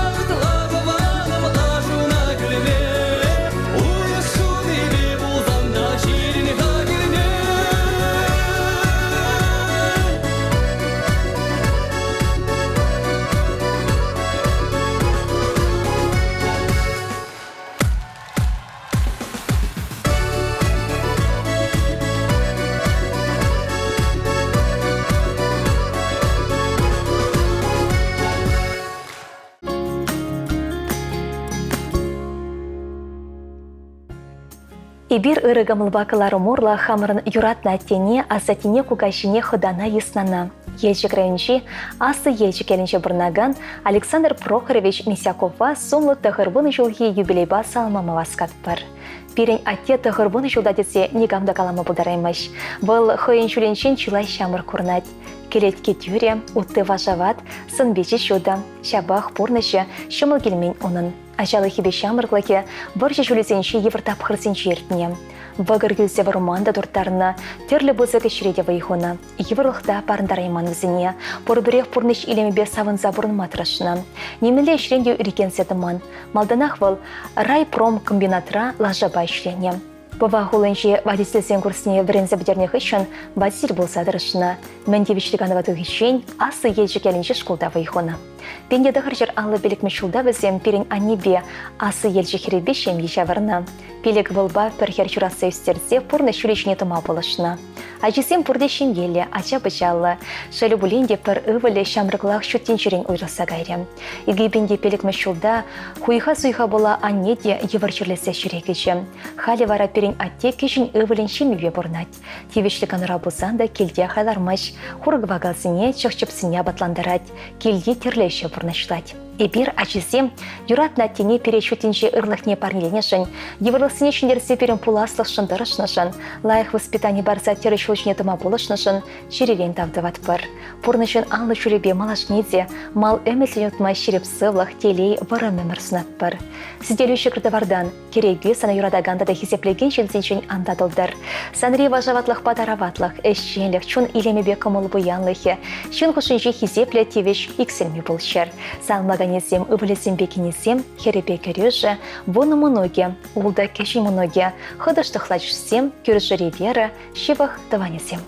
Ибир ырыгамылбакылары мурла хамырын юратна тене, асатине кугащине ходана яснана. Ельчик райончи, асы ельчик келінче бұрнаган Александр Прохорович Мисякова сумлы тахырбыны жылги юбилейба салмама васкатпар. Пирень атте тахырбыны жылда детсе негамда калама бұлдараймаш. Бұл хойын жүленшен чулай шамыр курнать. Келетке тюре, утты важават, сынбечі шуда, шабах пурнышы, шымыл келмен онын. Ажалы хебе шамырглаке, бірші жүлесенші евртап хырсенші ертіне. Вагыр гүлсе варуманда дұрттарына, терлі бұзы кешіреде вайхуна. Еврлықта парындарайман візіне, порбірех пурныш илемебе савынза бұрын матрашына. Немеле шіренде үрекенсе дыман. Малданақ выл райпром комбинатра лажаба ішлене. Бұва ғолынжи водительсен курсіне вірензі бідернех үшін водитель болса дырышына. Мәндевішліганова түгішен асы елжі кәлінжі школда вайхуна. Пенде дағыр жер алы белік мешулда візем перен анебе асы елжі херебе шем ешаварна. Пелек вылба пәрхер жұрасы өстерсе пұрны шүлешіне тұма болышына. Ажисем пұрды шем елі, ача бычалы, шәлі бұленде пір ывылі шамрықлақ шүттен жүрен ойраса гайрем. Игейбенде пелек мешулда хуйха-суйха бола анеде еварчырлесе жүрегічі. Халі вара перен атте кешін ывылен шемеве бұрнат. Тевешлік аныра бұзанда келде хайлармаш, хургвагалсыне чықчыпсыне батландырат, келде терлеші бұрнашлать. Эбир ачисем юратна тене перечутинче ырлыхне парниленешін, еврлысыне шындерсе перен пуласлық шындырышнышын, лайық воспитание барса терещулчне тыма болышнышын, шеререн тавдыват пыр. Пурнышын алы жүребе малашнеде, мал өметлен утма шереп сывлық телей вырым өмір сынат пыр. Сиделюші кірдівардан, керегі сана юрадаганда да хесеплеген шелзеншін андадылдыр. Санри важаватлық патараватлық, әшшенлік, чун илемебе кымыл бұянлығы, чун хушынжи хесепле тевеш икселме болшыр. Несем, ывылесем бекенесем, херепе кережі, воны мұноге, улда кеші мұноге, хыдыштықлачсем, көріші ревера, шивах таванесем.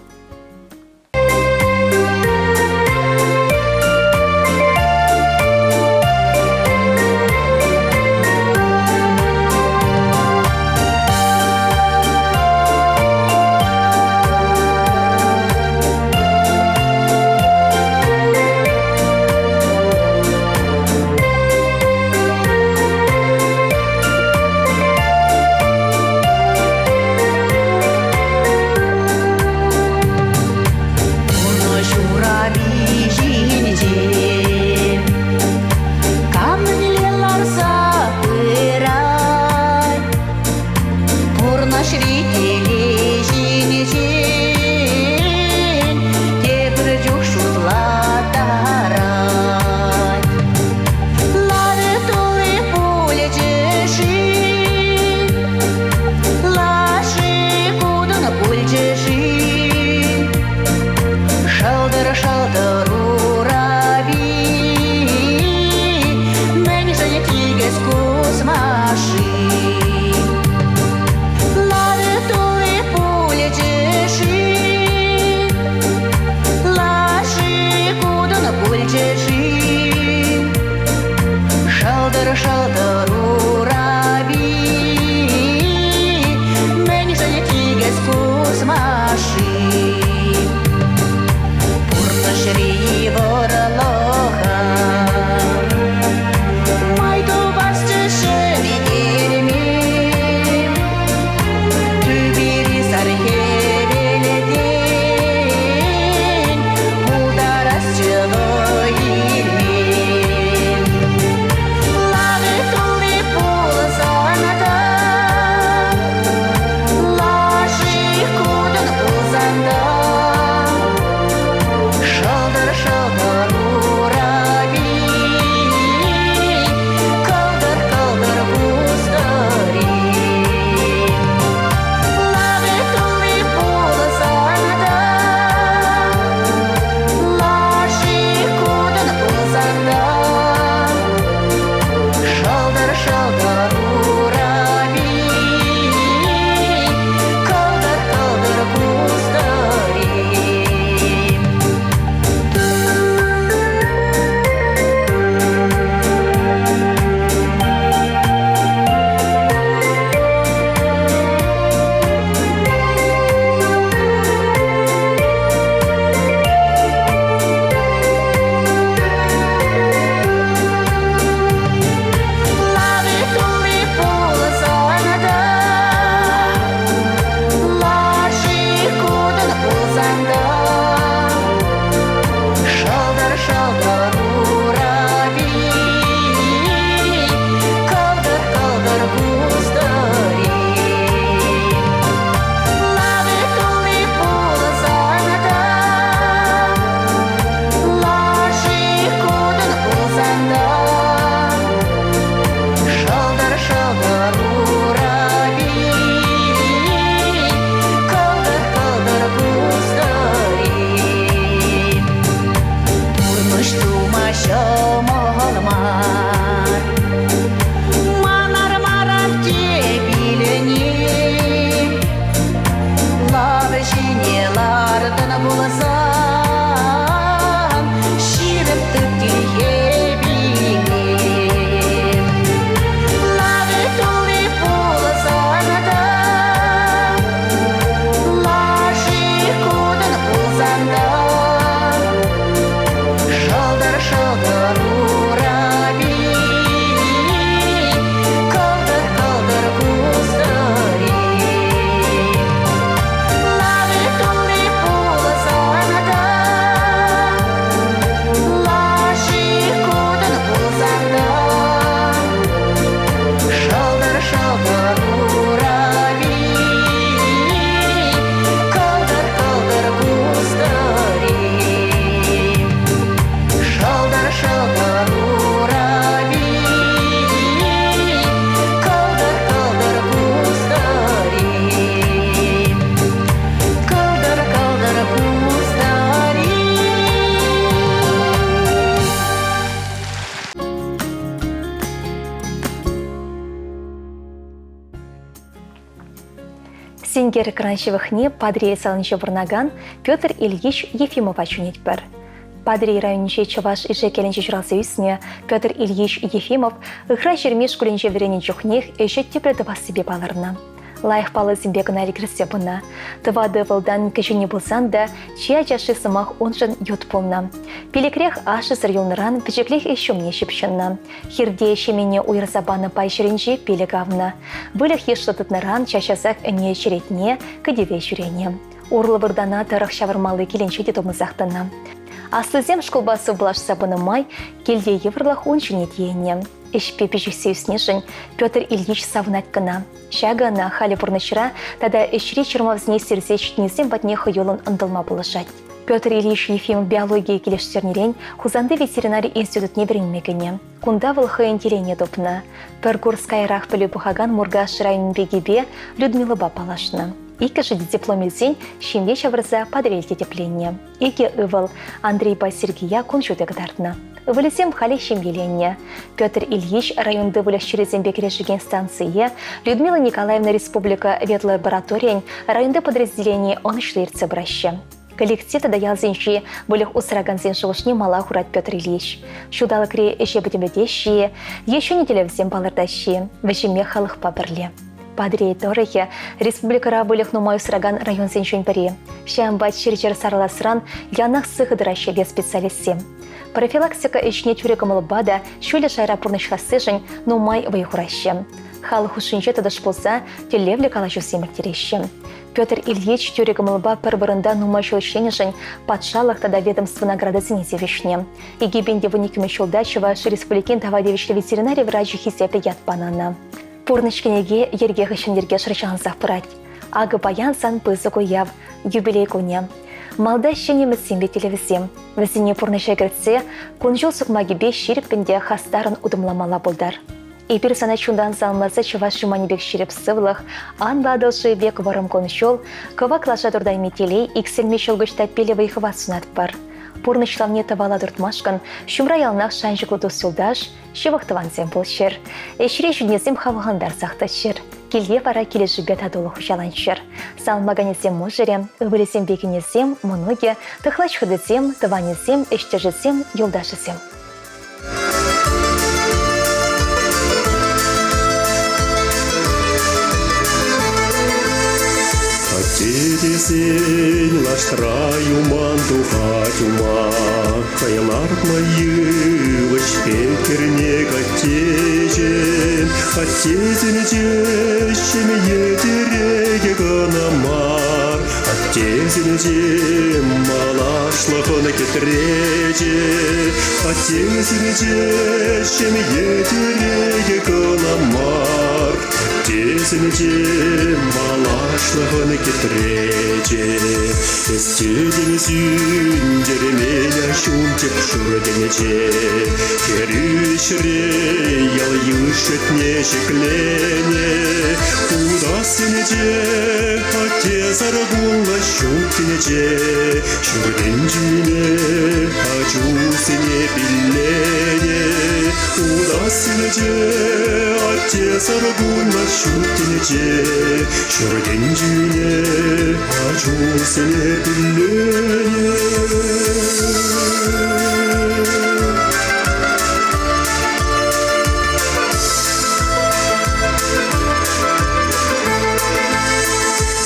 Love it. Сенгер кранчевыхне Падри салынчы бурнаган Петр Ильич Ефимов ачунет бір. Падри районниче Чаваш иже келенче журалсы үсіне Петр Ильич Ефимов ықра жермеш күленче веренен жүхнех эше тепледі бас себе баларына. Лайық балы зімбегіна регрессе бұна. Тывады вылдан кешіне болсан да, чия жашы сымақ онжын ют болна. Пелекрех ашы сыр юлныран пічеклех ешумне шепшынна. Хирде шемене уйырзабаны пай шеренжі пелек авна. Вылық ешлытытныран чашасақ әне шеретне кедеве жүрене. Урлы вырдана тарық шавырмалы келенші де томызақтына. Аслызем школбасы бұлашса бұны май, келде еврлах оншыне дейіне. Ишпе пежіксе үснешін Петр Ильич савынат кына. Шагана халі бұрнышыра, тада ішре чырмавзіне серзе чтнезем батнеха елын ындылма бұлышат. Петр Ильич Ефимов биология келештернерен Хузанды ветеринарий институтне бірінмегіне. Кунда вылхы интелене допна. Пергурскай рах пөлі бұхаган Мургаш районын бегебе Людмила Бапалашна. Икі жыды дипломезен шемле шавырза подрельте тепленне. Икі ывыл Андрей Басергия кончуды гдартна. Вылесем халі шемеленне. Петр Ильич районды вылешчерезен бекерешіген станция, Людмила Николаевна Республика ветлабораториян районды подразделение онышлерцы браща. Коллективті даялзенші бөлік ұсыраганзен шығышне мала хурат Петр Ильич. Шудалы кіре эше бітімедеші, еще не телевзен балырдаші, вәжіме халық пабірле. Падре Торехе республикара бөлік нумай ұсыраган район зеншін бірі. Шамбат шерчер сарыласыран янақ сығыдырашы бе специалисті. Профилактика ішіне түрекімілі бада шөлі шайра пұрнышқасы жын нумай вайхурашы. Халық ұшыншы тадыш болса, телевлі калашу семіртереші. Петр Ильич түрекімілба бір-бірінда нумай шөлшені жын патшалық тада ведомство награды зінезе вишне. Егебенде вынекіме шолдачева республикин тавадевишлі ветеринарий врачы хисепі ятпанана. Пурнышкенеге ерге ғышындерге шыршанзақ пырать. Ағы баян сан пызы қояв, юбилей көне. Малда шенеміз сенбе телевізем. Візіне пурныша кіртсе, күнжол сұқмагебе шеріппінде хастарын удымламала болдар. Эпир сана чундан салмазы чываш шуманебек шеріп сывлық, анладылшы век варым коншол, кыва клаша турдай метелей, икселме шолгышта пелевый хыват сунат бар. Пурнышлавне тавала дұртмашкан, шумрай алнақ шанжықлы досылдаш, шевықтыван зем болшыр. Эшіре жүнезем хавығандар сақташыр. Келе бара келе жібет адолы хұшаланшыр. Салмаганезем мұжырем, өвілізем бекінезем, мұнуге, тұхлач хыдызем, тыванезем, эштежізем, елдашызем. Терезень лаштраю мантухатюма, Кайларт майывыш пекерне катежен, Оттезен жещем етереге ганамар, Оттезен жем малашлыхына кетреже, Оттезен жещем етереге ганамар, Оттезен жем малашлыхына кетреже, Эстеден зюндеременя шунтек шурденеже, Керишре ял юшетне шеклене, Удасынеже оттезар була шунтенеже, Шурденжине ачусыне биллене, Удасынеже оттезар була шунтенеже, Шурденжине ачусыне биллене.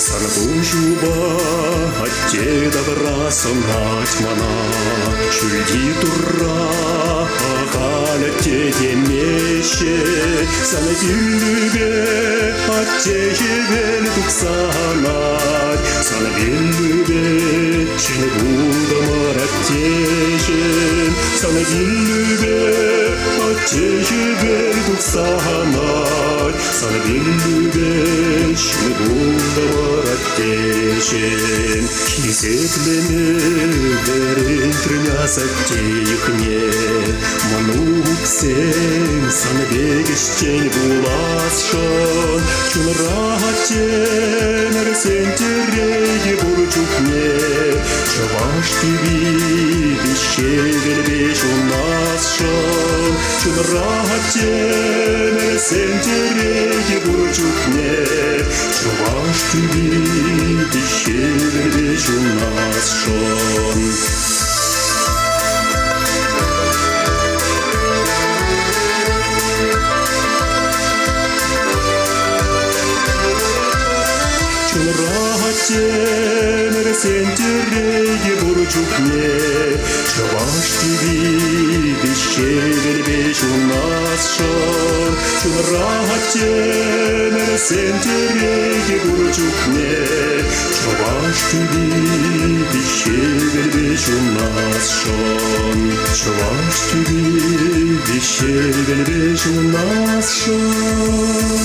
Санбужуба отте добра сонать мана, Шульди тура агаля те демеще, Санабиллюбе отте жевель туксанать, Санабиллюбе шингуда мараттежен, Санабиллюбе отте жевель туксанать, Санабиллюбе шингуда мараттежен, Хизетлеме берен трыняса тейхне, Мануксен санбегештен буласшон, Чунрахаттен рсентереге бурчукне, Чаваш тиви вище велбеш у нас шон, Чунрахаттен сентереге бурчукне, чуваш тиби дищевель у нас шон. Чунрахатенер сентереге бурчукне, чуваш тиби дищевель у нас шон. Чунрахатенер сентереге бурчукне, чуваш тиби дищевель у нас шон. Чуваш тиби дищевель у нас шон.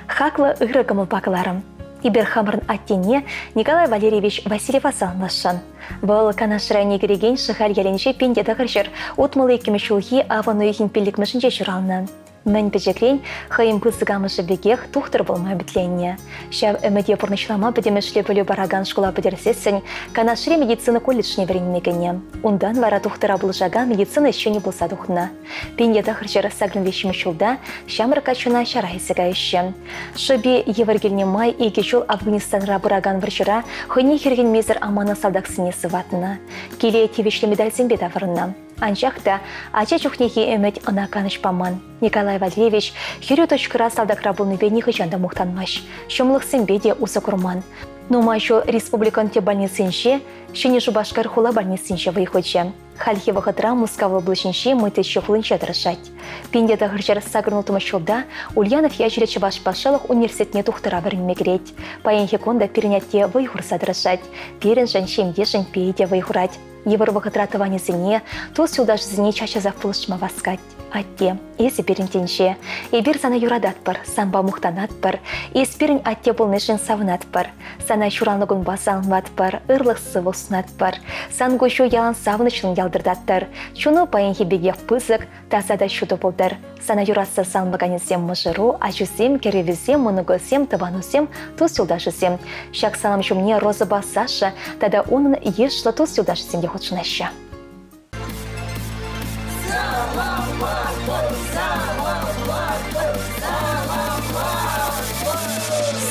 Хаклы ырыгымы бақыларым. Иберхамрын аттене Николай Валерьевич Васильева салнышын. Бұл канашыра негіреген шыхал еленше пендеді ғыршыр отмылы екемешулхи аваны үйін пелікмішінже жүралны. Мен бежекрен хайым пысыгамышы бегех тухтыр болмай бітленне. Шав әмеде пұрнышлама бідемішлі бөлі бараган школа бідерсесін канашыре медицина колледжіне веренмегіне. Ундан вара тухтыра бұлжага медицина еще не болса тухна. Пендеді ғыршыр сагрын вешімішулда шамыр качуна шарайсыға еще. Шыби евергеліне май егешул Афганистанра бараган варшыра хыне херген мезір аманы салдақсыне сыватына. Келе тевешлі медальсен бет авырына. Анчақта ача чухнехи эмет анаканыш паман. Николай Валерьевич хирю точкыра салдакра болны бе нихычанда мухтанмаш. Шомлық сенбеде усы курман. Нумашу республикан те больницинше, шенешу башкар хула больницинше выходче. Хальхи вахатра Мускавы блышинше мыты чухлынча дырышать. Пиндеда гырчар сагрнутыма шулда Ульянов яжирече баш пашалых университетне тухтыра вернмегреть. Паенхи конда перенятте выхурса дырышать. Перенжен шемдешен пейде выхурать. Евр вахатра тыванесыне, то сюда зіне чача завпылышма васкать. Атте, есі перентенше, ебір сана юрадат бар, самба мухтанат бар, еспірін атте болнышын савынат бар, сана шуранлығын басалынват бар, ырлық сывы сунат бар, сан гөшо ялан савынышын ялдырдаттар, чуну паенхи бегев пызык, тасада шуды болдар, сана юрасы салмаганесем мыжыру, ачусем, керевізем, мынығысем, тыванусем, то сюда жысем. Шак салам жумне розы басаша, тада онын ешлы то сюда жысем де хотшынаща.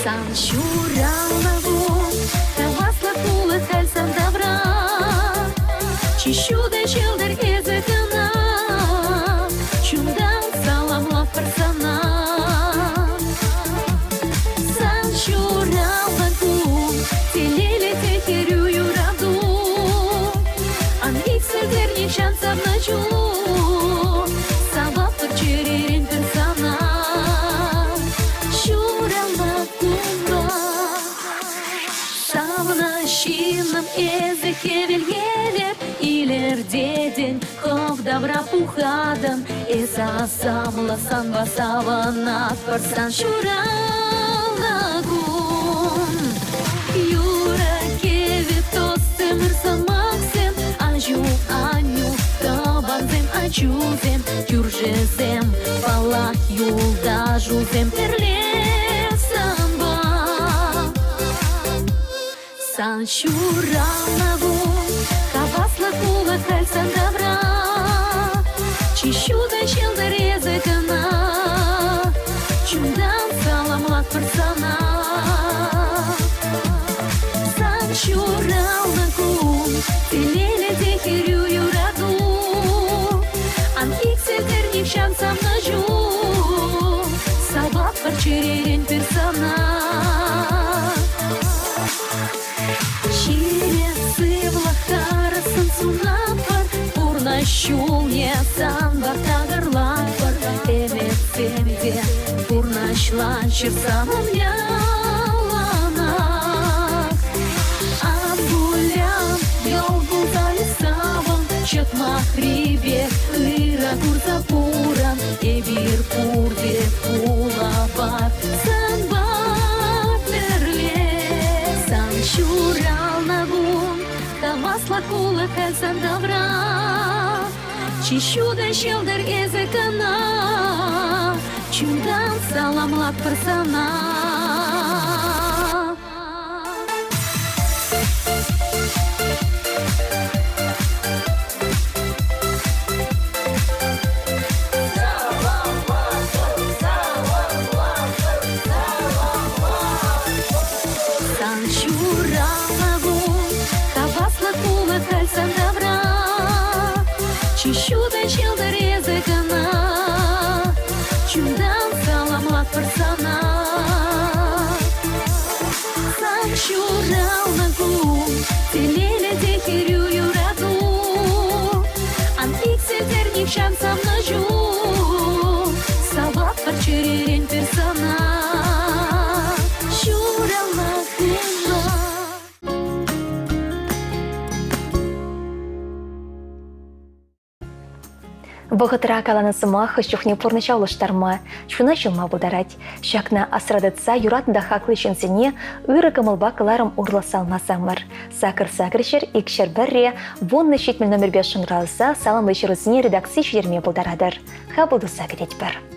Сан шуралнаву, тавасла кулы хальсан добра, чищуда челдер езекана, чундан саламла парсана. Сан шуралнаву, телели техерю юраду, ан иксердер не шансов начу, сабапыр черерен персона. Савнащиным езекевел елеп, илер деден хов добра пухадан, эса самла санва саванат парсан шуралагун. Юра кеви тостем ирсамаксем, ажу аню табанзем ачузем, тюржезем палах юлда жузем терлесам. Сан шуранаву, хавасла кула хальсан добра, чищуда челдер езекана, чундан саламлат парсана. Сан шуранаву, телеле техерю юраду, ан иксетер нившан сам нажу, сабат парчеререн персона. Шулне санбақтағырлапыр, әметсемде бұрнашлан шырсамым яланақ. Амбулян, елгузали савым, чықма хрибе, ыра курса пуран, эбир пурде пулабар, санбақ терле. Сан шурал нагун, тавасла кулы хәлсан добра, Чищуда щелдер языкана, чудан саламлат персона. Чищуда щелдер языкана, чудан саламлат персона. Сам чурал нагу, телеля техирю юраду, антик сетерник шансам нажу, салат парчерерень персона. Чурал нагына. Богатыра каланысыма хыщухне порныча улыштарма, шуна жылма бударать. Шакна асрадытса юратында хаклы ченсене ыры кымылба кыларым урла салмасамыр. Сакыр-сакырчер икшер бәрре вонны шетмел номер 5 шыңралса салам вечерусіне редакция шерме бударадыр. Хабылдыса кетет бір.